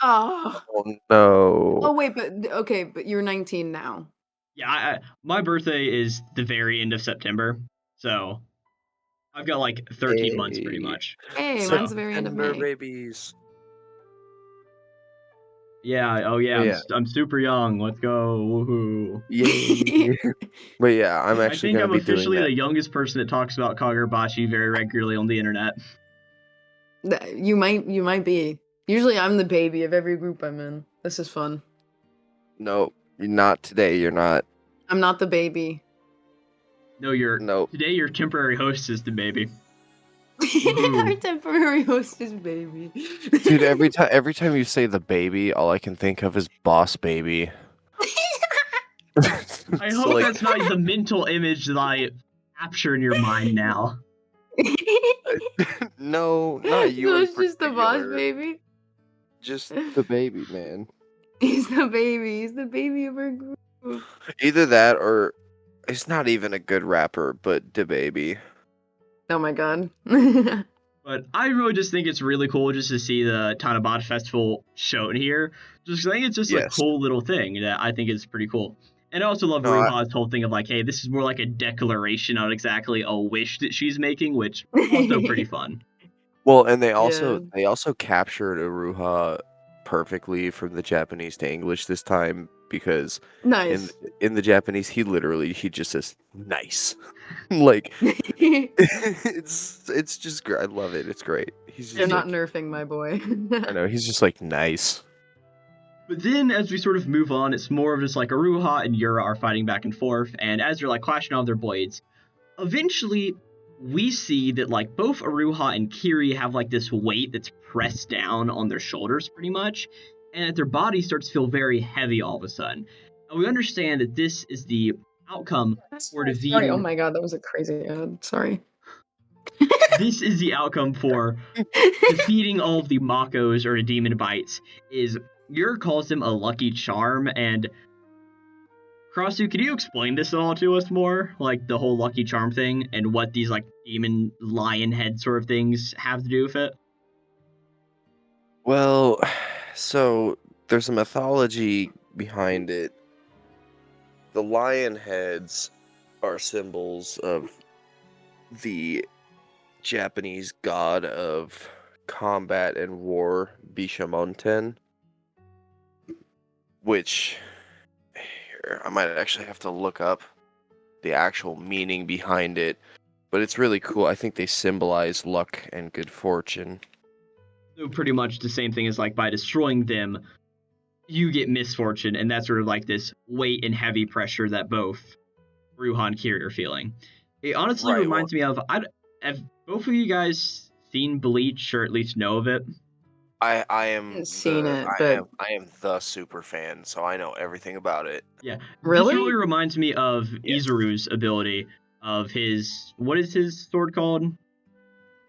Oh. Oh no. Oh wait, but you're 19 now. yeah, my birthday is the very end of September, so I've got like 13 months pretty Hey. much. Hey, So- mine's the very end of September May. babies. Yeah, oh yeah, Yeah. I'm super young. Let's go, woohoo. Yay. But yeah, I'm I actually think going I'm to be doing officially that. the youngest person that talks about Kagurabachi very regularly on the internet. You might be. Usually I'm the baby of every group I'm in. This is fun. No, you're not today. You're not. I'm not the baby. No, today your temporary host is the baby. Our temporary host is baby. Dude, every time you say the baby, all I can think of is Boss Baby. I hope that's not the mental image that I capture in your mind now. No, not you. So in it's just the boss particular. baby. Just the baby, man. He's the baby. He's the baby of our group. Either that or he's not even a good rapper, but the baby. Oh my god. But I really just think it's really cool just to see the Tanabata Festival shown here. Just 'cause I think it's just a Yes. cool little thing that I think is pretty cool. And I also love No, I- Ruha's whole thing of like, hey, this is more like a declaration, not exactly a wish that she's making, which also pretty fun. Well, and they also captured Aruha perfectly from the Japanese to English this time, because Nice. in the Japanese he just says nice. Like it's just great. I love it. It's great. He's just They're not like, nerfing my boy. I know, he's just like nice. But then as we sort of move on, it's more of just like Aruha and Yura are fighting back and forth, and as they're like clashing off their blades, eventually we see that like both Aruha and Kiri have like this weight that's pressed down on their shoulders pretty much, and that their body starts to feel very heavy all of a sudden. And we understand that this is the outcome for defeating. Sorry, oh my god, that was a crazy ad. Sorry. This is the outcome for defeating all of the Makos or the demon bites. Is Yura calls them a lucky charm, and Karasu, can you explain this at all to us more? Like the whole lucky charm thing and what these like demon lion head sort of things have to do with it? Well, so there's a mythology behind it. The lion heads are symbols of the Japanese god of combat and war, Bishamonten, which here, I might actually have to look up the actual meaning behind it, but it's really cool. I think they symbolize luck and good fortune. So pretty much the same thing as like by destroying them, you get misfortune, and that's sort of like this weight and heavy pressure that both Ruha and Kiri are feeling. It honestly Right, reminds me of, have both of you guys seen Bleach or at least know of it? I am Haven't seen it, I but- am the super fan, so I know everything about it. Yeah. Really? This really reminds me of Yes. Izuru's ability of his, what is his sword called?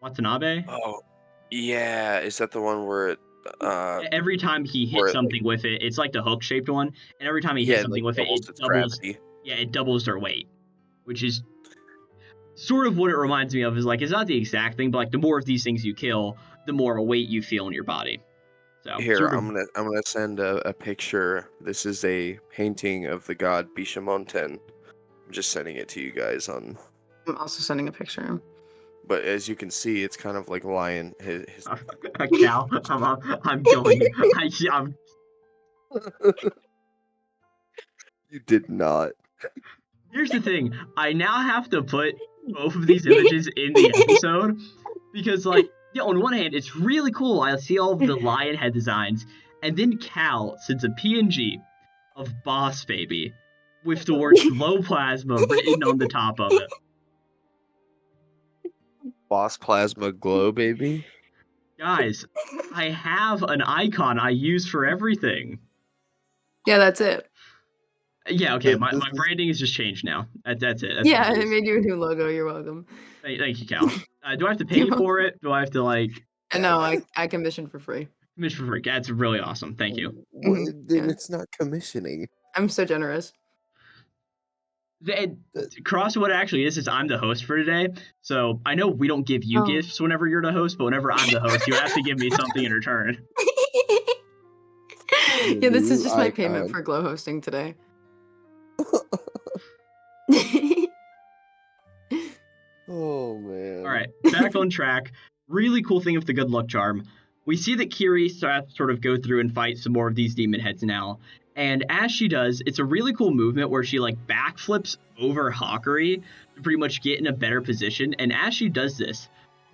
Watanabe? Oh, yeah, is that the one where it Every time he where hits it, something with it, it's like the hook-shaped one, and every time he hits yeah, something like with it, doubles it its doubles. gravity? Yeah, it doubles their weight, which is sort of what it reminds me of is like, it's not the exact thing, but like the more of these things you kill, the more weight you feel in your body. So Here, sort of, I'm gonna send a picture. This is a painting of the god Bishamonten. I'm just sending it to you guys on. I'm also sending a picture. But as you can see, it's kind of like lion. His Cal, I'm going. I'm You did not. Here's the thing. I now have to put both of these images in the episode because, like, yeah, on one hand, it's really cool. I see all of the lion head designs, and then Cal sends a PNG of Boss Baby with the word Glowplasma written on the top of it. Boss Plasma Glow, baby. Guys, I have an icon I use for everything. Yeah, that's it. Yeah, okay, This my is- branding has just changed now. That's it. That's Yeah, what it I is. made you a new logo. You're welcome. Thank you, Cal. Do I have to pay for it? Do I have to, like, No, I commissioned for free. commission for free? That's really awesome. Thank you. Then Yeah. it's not commissioning. I'm so generous. Cross, what it actually is I'm the host for today. So I know we don't give you Oh. gifts whenever you're the host, but whenever I'm the host, you have to give me something in return. Yeah, this is New just my payment icon. for glow hosting today. Oh man. All right, back on track. Really cool thing with the good luck charm. We see that Kiri starts to sort of go through and fight some more of these demon heads now. And as she does, it's a really cool movement where she like backflips over Hakuri to pretty much get in a better position. And as she does this,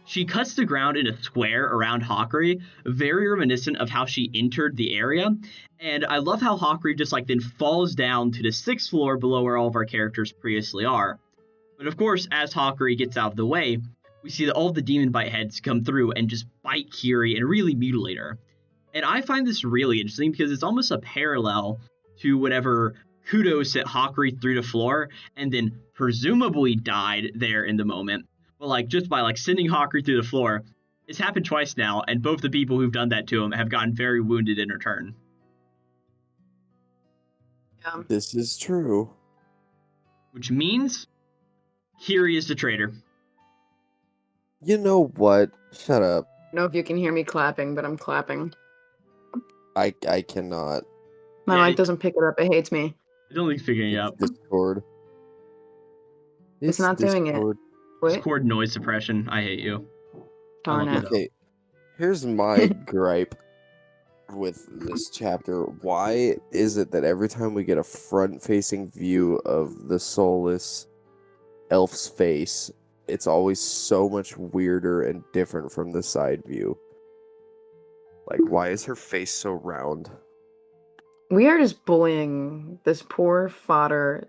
she cuts the ground in a square around Hakuri, very reminiscent of how she entered the area. And I love how Hakuri just like then falls down to the 6th floor below where all of our characters previously are. But of course, as Hakuri gets out of the way, we see that all of the demon bite heads come through and just bite Kiri and really mutilate her. And I find this really interesting because it's almost a parallel to whenever Kudo sent Hakuri through the floor and then presumably died there in the moment. But like just by like sending Hakuri through the floor, it's happened twice now, and both the people who've done that to him have gotten very wounded in return. Yeah. This is true. Which means Kiri is the traitor. You know what? Shut up. I don't know if you can hear me clapping, but I'm clapping. I cannot. My Yeah, mic doesn't pick it up. It hates me. I don't think it's figuring it out. Discord. It's not doing it. Discord. What? Discord noise suppression. I hate you. Darn I love it. Okay, here's my gripe with this chapter. Why is it that every time we get a front-facing view of the soulless elf's face, it's always so much weirder and different from the side view? Like, why is her face so round? We are just bullying this poor fodder,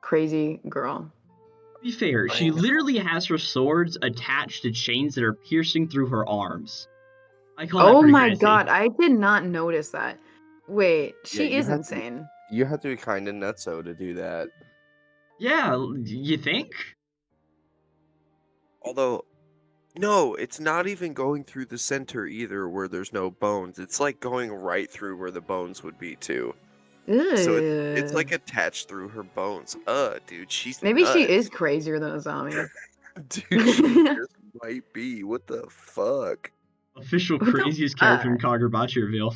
crazy girl. To be fair, she literally has her swords attached to chains that are piercing through her arms. I call that Oh pretty my crazy. god, I did not notice that. Wait, she you is have to- insane. You have to be kind of nutso to do that. Yeah, you think? Although, no, it's not even going through the center either where there's no bones. It's like going right through where the bones would be too. So it's like Ugh. attached through her bones. Dude, she's Maybe she nuts. is crazier than a zombie. Dude, she just might be. What the fuck? Official What the craziest character in Kagurabachi reveal.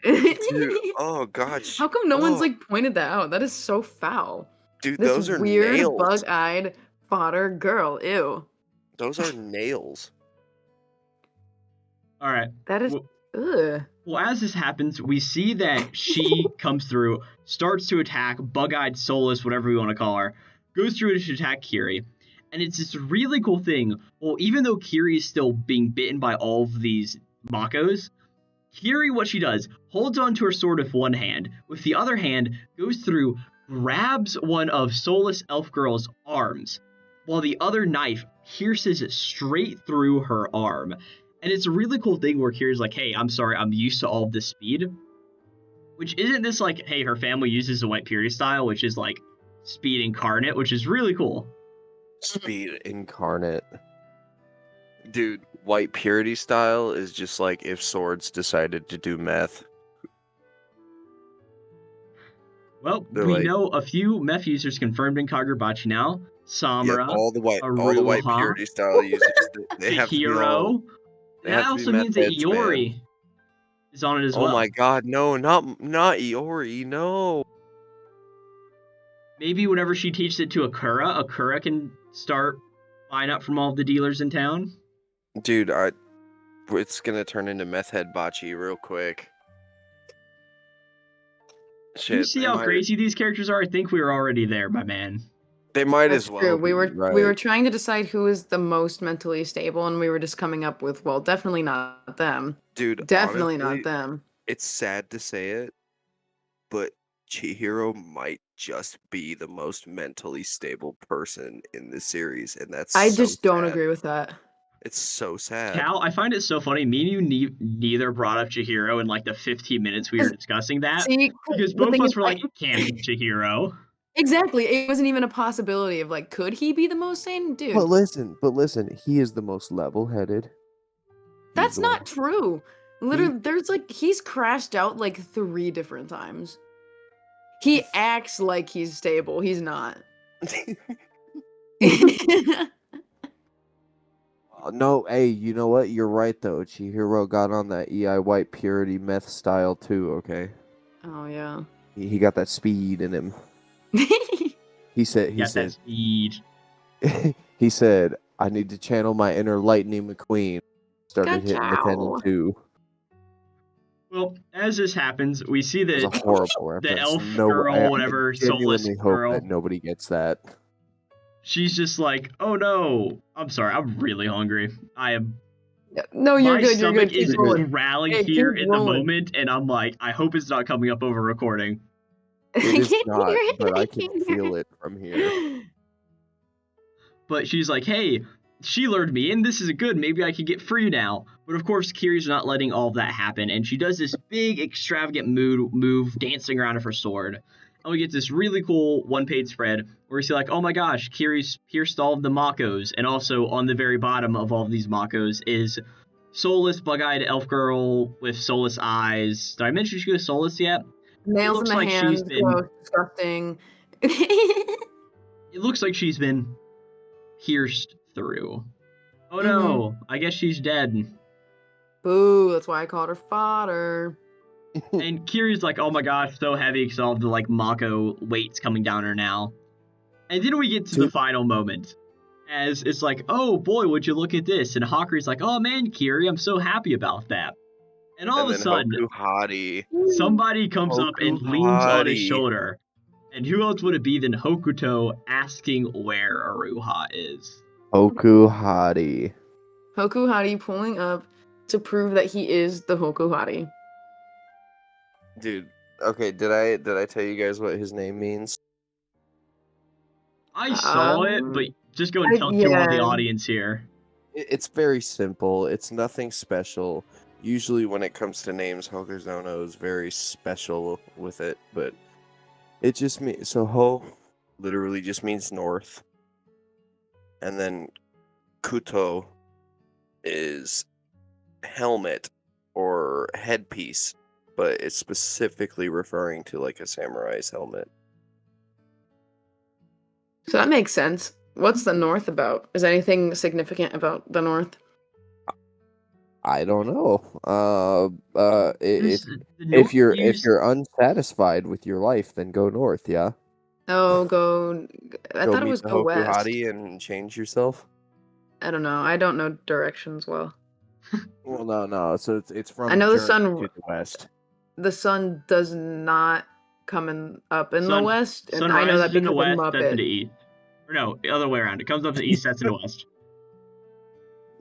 Dude, oh god. How come no one's oh, like pointed that out? That is so foul. Dude, This those are weird nails. bug-eyed fodder girl. Ew. Those are nails. All right. That is. Well, Ugh. well, as this happens, we see that she comes through, starts to attack, bug-eyed, soulless, whatever we want to call her, goes through to attack Kiri. And it's this really cool thing. Well, even though Kiri is still being bitten by all of these Makos, Kiri, what she does, holds onto her sword with one hand, with the other hand, goes through, grabs one of Soulless Elf Girl's arms, while the other knife pierces straight through her arm. And it's a really cool thing where Kiri's like, hey, I'm sorry, I'm used to all of this speed. Which isn't this like, hey, her family uses the White Purity style, which is like speed incarnate, which is really cool. Speed incarnate. Dude, White Purity style is just like if swords decided to do meth. Well, They're we like- know a few meth users confirmed in Kagurabachi now. Samura, all the white Aruha, purity style users. They have to be all. Chihiro. They That have to be also meth means that heads, man. Iori is on it as Oh well. my god, no, not Iori, no. Maybe whenever she teaches it to Akura can start buying up from all the dealers in town. Dude, it's gonna turn into meth head Bachi real quick. Shit, You see how crazy these characters are? I think we were already there, my man. They might That's as well. true. We be, were right. we were trying to decide who is the most mentally stable, and we were just coming up with, well, definitely not them. Dude, Definitely honestly, not them. It's sad to say it, but Chihiro might just be the most mentally stable person in the series, and that's I so just don't sad. agree with that. It's so sad. Cal, I find it so funny. Me and you neither brought up Chihiro in like the 15 minutes we were discussing that. See, Because the both of thing us is, were like, it can't be Chihiro. exactly. It wasn't even a possibility of like, could he be the most sane dude? But listen, he is the most level-headed. That's not true. Literally, there's like he's crashed out like 3 different times. He acts like he's stable. He's not. No, hey, you know what? You're right though. Chihiro got on that EI white purity meth style too. Okay, Oh yeah. he got that speed in him. He said That speed. he said I need to channel my inner Lightning McQueen. Started hitting the 10 and 2. Well, as this happens, we see It was a that horrible the reference. elf No, girl, whatever, soulless genuinely hope girl, that nobody gets that. she's just like, oh no, I'm sorry, I'm really hungry. I am. No, you're My good. You're stomach good. Keep is rolling. growling Hey, here keep in the rolling. moment, and I'm like, I hope it's not coming up over recording. It is can't not, hear it. but I can't can hear feel it from here. But she's like, hey, she lured me in. This is good. Maybe I can get free now. But of course, Kiri's not letting all of that happen. And she does this big, extravagant move, dancing around with her sword. And we get this really cool one-page spread where we see like, oh my gosh, Kiri's pierced all of the Makos. And also on the very bottom of all of these Makos is soulless, bug-eyed elf girl with soulless eyes. Did I mention she was soulless yet? Nails in looks the like she's hands. been- Gross, disgusting. It looks like she's been pierced through. Oh no, I guess she's dead. Boo, that's why I called her fodder. And Kiri's like, oh my gosh, so heavy because all of the like Mako weights coming down her now. And then we get to the final moment. As it's like, oh boy, would you look at this? And Hakure's like, oh man, Kiri, I'm so happy about that. And all of a sudden, Hoku Hottie. somebody comes up and Hoku leans on his Hottie. shoulder. And who else would it be than Hokuto asking where Aruha is? Hoku Hottie. Hoku Hottie pulling up to prove that he is the Hoku Hottie. Dude, okay, did I tell you guys what his name means? I saw it, but just go and tell all the audience here. It's very simple. It's nothing special. Usually when it comes to names, Hokuzono is very special with it, but it just means, so Ho literally just means north. And then Kuto is helmet or headpiece, but it's specifically referring to like a samurai's helmet. So that makes sense. What's the North about? Is anything significant about the North? I don't know. There's If you're use- unsatisfied with your life, then go north. Yeah. Oh, go. I Go thought it meet was the go Hoku west. Hottie and change yourself. I don't know. I don't know directions well. Well, no. So it's from. I know the Journey sun- to the west. The sun does not come up in the Sun- west, and sun I know that rises in because the of west, sets into Muppet. east. Or no, the other way around. It comes up to the east, sets into west.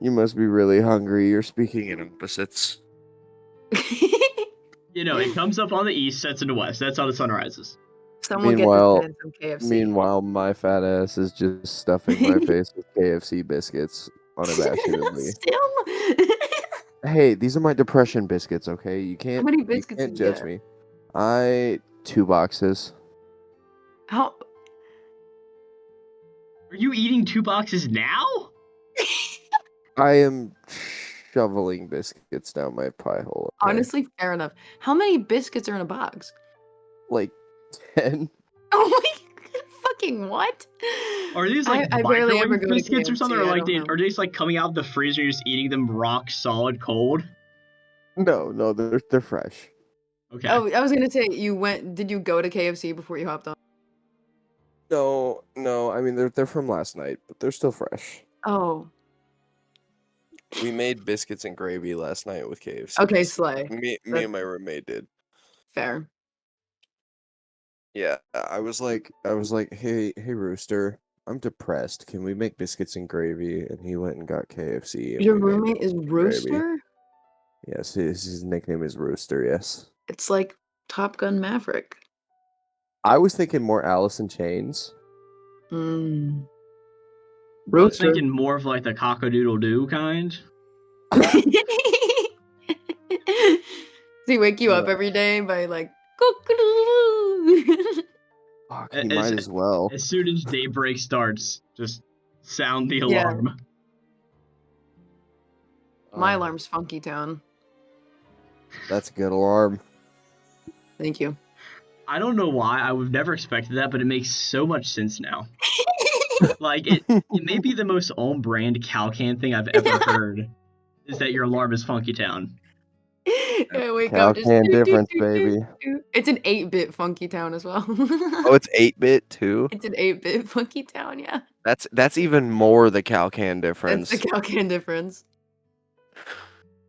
You must be really hungry. You're speaking in opposites. You know, it comes up on the east, sets into west. That's how the sun rises. Someone Meanwhile- get this man some KFC. Meanwhile, my fat ass is just stuffing my face with KFC biscuits unabashedly. Still. Hey, these are my depression biscuits. Okay, you can't. many You biscuits can't did you judge me. 2 boxes. How? Are you eating 2 boxes now? I am shoveling biscuits down my pie hole. Okay? Honestly, fair enough. How many biscuits are in a box? like 10. Oh my Fucking what? Are these like I barely ever microwave go to biscuits or something, KFC, or I like don't know. are they just like coming out of the freezer and you're just eating them rock solid cold? No, they're fresh. Okay. Oh, I was gonna say, did you go to KFC before you hopped on? No. I mean, they're from last night, but they're still fresh. Oh, We made biscuits and gravy last night with KFC. okay, slay. Me That- and my roommate did. Fair. Yeah, I was like, hey, Rooster, I'm depressed. Can we make biscuits and gravy? And he went and got KFC. And Your we made roommate is biscuits and gravy. Rooster? Yes, his nickname is Rooster. Yes. It's like Top Gun Maverick. I was thinking more Alice in Chains. Mm. I was Rooster. thinking more of like the cock-a-doodle-doo kind. Does he wake you up every day by like cock-a-doodle-doo? Fuck, he might as well. As soon as daybreak starts, just sound the Yeah. alarm. My alarm's Funky Town. That's a good alarm. Thank you. I don't know why. I would have never expected that, but it makes so much sense now. Like it may be the most on-brand Calcan thing I've ever heard. Is that your alarm is Funky Town? I wake up just Calcan doo, doo, difference, doo, doo, baby. doo. It's an 8-bit Funky Town as well. Oh, it's 8-bit too. It's an 8-bit Funky Town, yeah. That's even more the Calcan That's difference. the Calcan difference.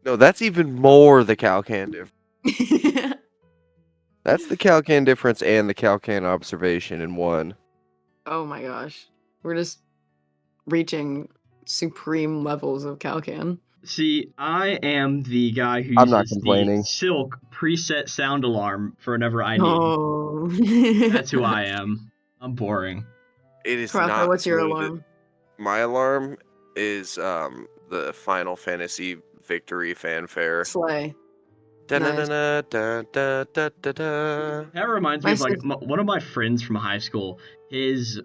No, that's even more the Calcan difference. That's the Calcan difference and the Calcan observation in one. Oh my gosh. We're just reaching supreme levels of Calcan. See, I am the guy who I'm not uses complaining. the Silk preset sound alarm for whenever I need. Oh. That's who I am. I'm boring. It is Karaka, not. what's your smooth. alarm? My alarm is the Final Fantasy victory fanfare. Slay. Da-na-na-na-da-da-da-da-da. That reminds My me of like sis- one of my friends from high school. His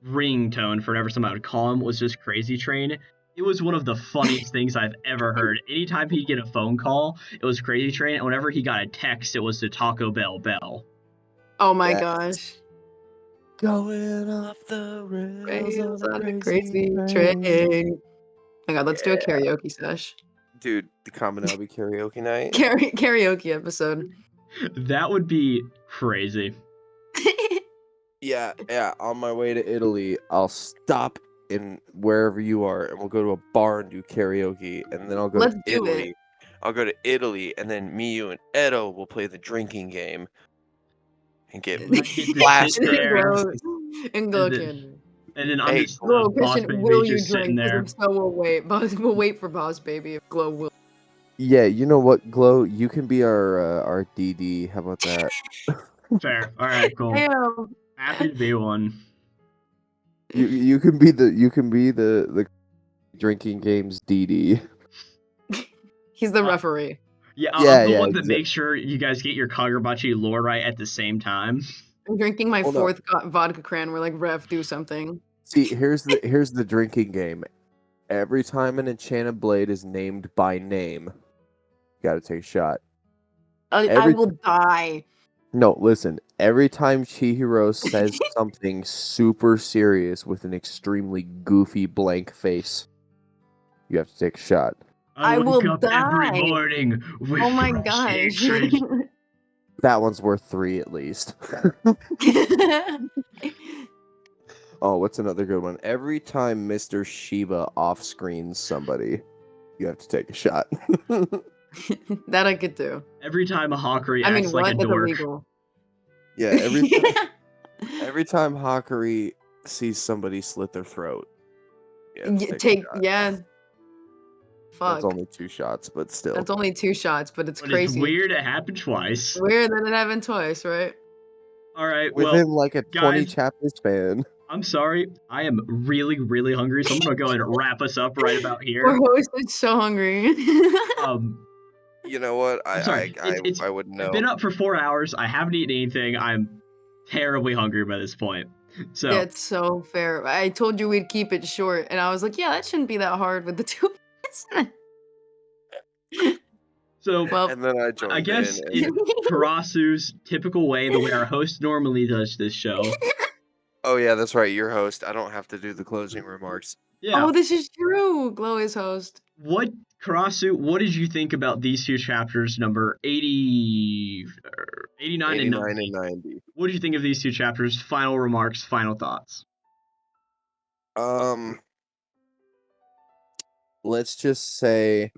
ringtone for whatever somebody would call him was just Crazy Train. It was one of the funniest things I've ever heard. Anytime he'd get a phone call, it was Crazy Train, and whenever he got a text, it was the Taco Bell bell. Oh my Yes. gosh. Going off the rails On a crazy train. Oh my god, let's do a karaoke sesh. Dude, the Kamunabi karaoke night. Karaoke episode. That would be crazy. Yeah. On my way to Italy, I'll stop in wherever you are, and we'll go to a bar and do karaoke, and then I'll go Let's to do Italy. it. I'll go to Italy, and then me, you, and Edo will play the drinking game and get And I get to sit blasted. there, And go, And then- Ken. and then I'm Hey, just Glow, Boss Christian, Baby will you just sitting drink? there. Because if so, we'll wait. We'll wait for Boss Baby if Glow will. Yeah, you know what, Glow? You can be our DD. How about that? Fair. All right, cool. Damn. Happy to be one. You can be the drinking games DD. He's the referee. Yeah, Yeah, I'm the yeah, one that makes sure you guys get your Kagurabachi lore right at the same time. I'm drinking my Hold up. 4th vodka cran. We're like, ref, do something. See, here's the drinking game. Every time an enchanted blade is named by name, you gotta take a shot. I Every- will die. No, listen. Every time Chihiro says something super serious with an extremely goofy blank face, you have to take a shot. I wake will up die. every morning with Oh my fresh gosh. hatred. That one's worth 3 at least. Oh, what's another good one? Every time Mr. Shiba off-screens somebody, you have to take a shot. That I could do. Every time a Hawkery I acts mean, like what? a That's dork. illegal. Yeah, every time Hawkery sees somebody slit their throat, you have to take a shot. Yeah. Fuck. That's only 2 shots, but still. That's only 2 shots, but it's But crazy. it's weird it happened twice. Weird that it happened twice, right? All right, Within well, like a 20 guys- chapter span. I'm sorry. I am really, really hungry, so I'm gonna go ahead and wrap us up right about Our here. host is so hungry. You know what? I'm sorry. I wouldn't know. I've been up for 4 hours. I haven't eaten anything. I'm terribly hungry by this point. So Yeah, it's so fair. I told you we'd keep it short, and I was like, yeah, that shouldn't be that hard with the 2 minutes. Well, And then I joined I guess in. in Karasu's typical way, the way our host normally does this show, Oh yeah, that's right. You're host. I don't have to do the closing remarks. Yeah. Oh, this is true. Glow is host. What, Karasu, what did you think about these two chapters, number 80, 89 and 89 90? and 90. What did you think of these two chapters? Final remarks, final thoughts. Let's just say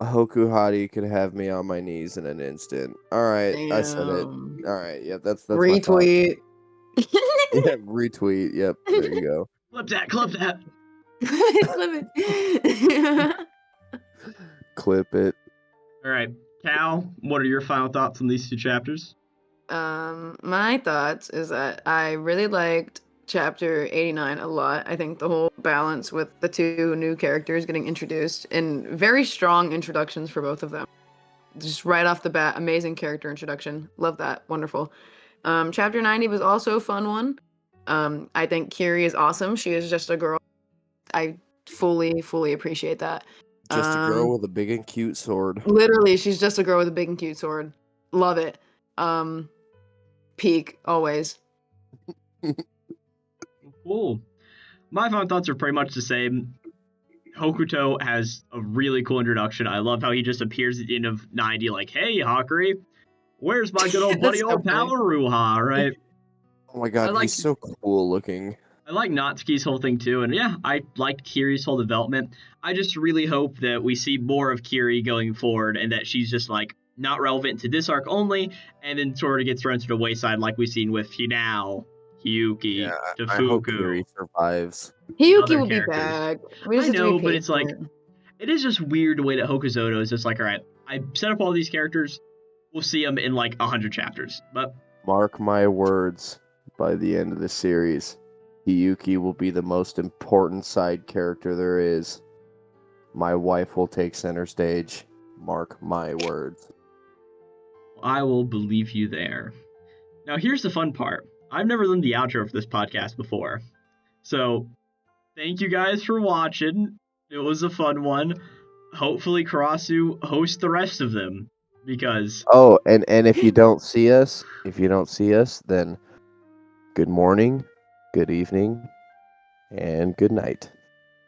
Hokuhari could have me on my knees in an instant. All right, I said it. Damn. All right, yeah, that's my thought. Retweet. Yeah, retweet. Yep, there you go. Clip that, clip that. Clip it. Clip it. All right, Cal, what are your final thoughts on these two chapters? My thoughts is that I really liked chapter 89 a lot. I think the whole balance with the two new characters getting introduced and very strong introductions for both of them. Just right off the bat, amazing character introduction. Love that. Wonderful. Chapter 90 was also a fun one. I think Kiri is awesome. She is just a girl. I fully appreciate that. Just a girl with a big and cute sword. Literally, she's just a girl with a big and cute sword. Love it. Peak always. Cool. My final thoughts are pretty much the same. Hokuto has a really cool introduction. I love how he just appears at the end of 90 like, hey, Hakuri, where's my good old buddy That's so old funny. Palaruha, right? Oh my god, he's so cool looking. I like Natsuki's whole thing too, and yeah, I liked Kiri's whole development. I just really hope that we see more of Kiri going forward and that she's just like not relevant to this arc only, and then sort of gets thrown to the wayside like we've seen with Hinao, Hiyuki, Yeah, I hope Tefuku. Kiri survives. Hiyuki Other will be characters. back. We just I have to be know, but it's like, patient. it is just weird the way that Hokuzoto is just like, all right, I set up all these characters, we'll see them in like 100 chapters. But Mark my words, by the end of the series, Hiyuki will be the most important side character there is. My wife will take center stage. Mark my words. I will believe you there. Now, here's the fun part. I've never done the outro for this podcast before. So, thank you guys for watching. It was a fun one. Hopefully, Karasu hosts the rest of them. Because, Oh, and if you don't see us, then good morning, good evening, and good night.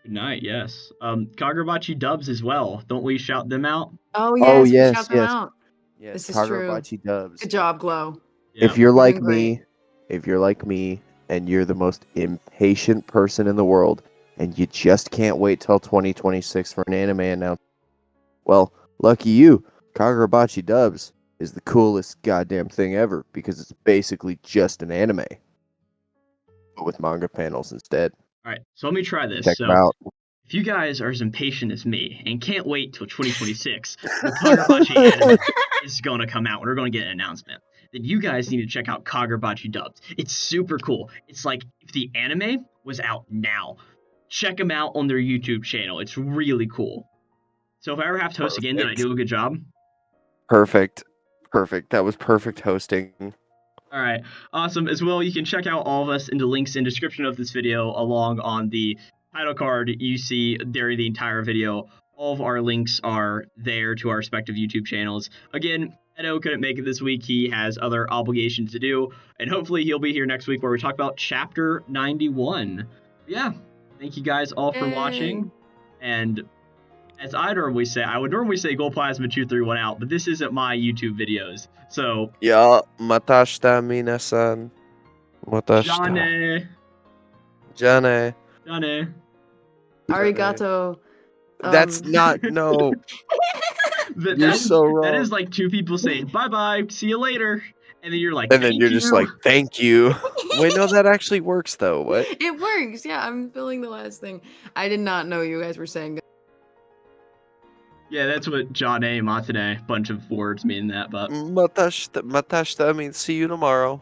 good night, yes. Kagurabachi dubs as well. Don't we shout them out? Oh yes, Oh, we yes, shout them yes. out. Yes, This is true. Kagurabachi dubs. Good job, Glow. Yeah. If you're like Doing great. me, and you're the most impatient person in the world, and you just can't wait till 2026 for an anime announcement, well, lucky you. Kagurabachi dubs is the coolest goddamn thing ever because it's basically just an anime, but with manga panels instead. All right, so let me try this. Check So, them out. if you guys are as impatient as me and can't wait till 2026 when Kagurabachi anime is going to come out and we're going to get an announcement, then you guys need to check out Kagurabachi dubs. It's super cool. It's like if the anime was out now. Check them out on their YouTube channel. It's really cool. So if I ever have to host again, did I do a good job? Perfect. That was perfect hosting. All right, awesome. As well, you can check out all of us in the links in description of this video along on the title card you see during the entire video. All of our links are there to our respective YouTube channels. Again, Edo couldn't make it this week. He has other obligations to do, and hopefully he'll be here next week where we talk about Chapter 91. Yeah, thank you guys all for watching, and as I normally say, I would normally say Glowplasma 231 out, but this isn't my YouTube videos. So, Yeah, matashita minasan. Matashita. Jane. Jane. Arigato. That's not, no. You're so wrong. That is like two people saying, bye-bye, see you later. And then you're like, And then you're just like, thank you. Wait, no, that actually works though. What? It works. Yeah, I'm filling the last thing. I did not know you guys were saying. yeah, that's what Jane Matane, bunch of words mean that, but Matashita means see you tomorrow.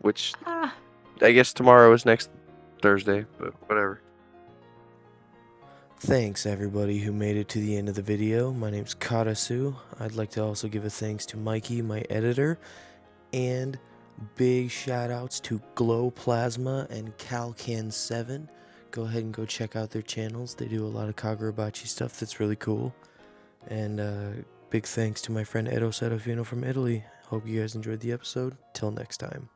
Which, Ah. I guess tomorrow is next Thursday, but whatever. Thanks everybody who made it to the end of the video. My name's Karasu. I'd like to also give a thanks to Mikey, my editor, and big shout outs to Glowplasma and Calcan 7. Go ahead and go check out their channels. They do a lot of Kagurabachi stuff that's really cool. And big thanks to my friend Edo Serafino from Italy. Hope you guys enjoyed the episode. Till next time.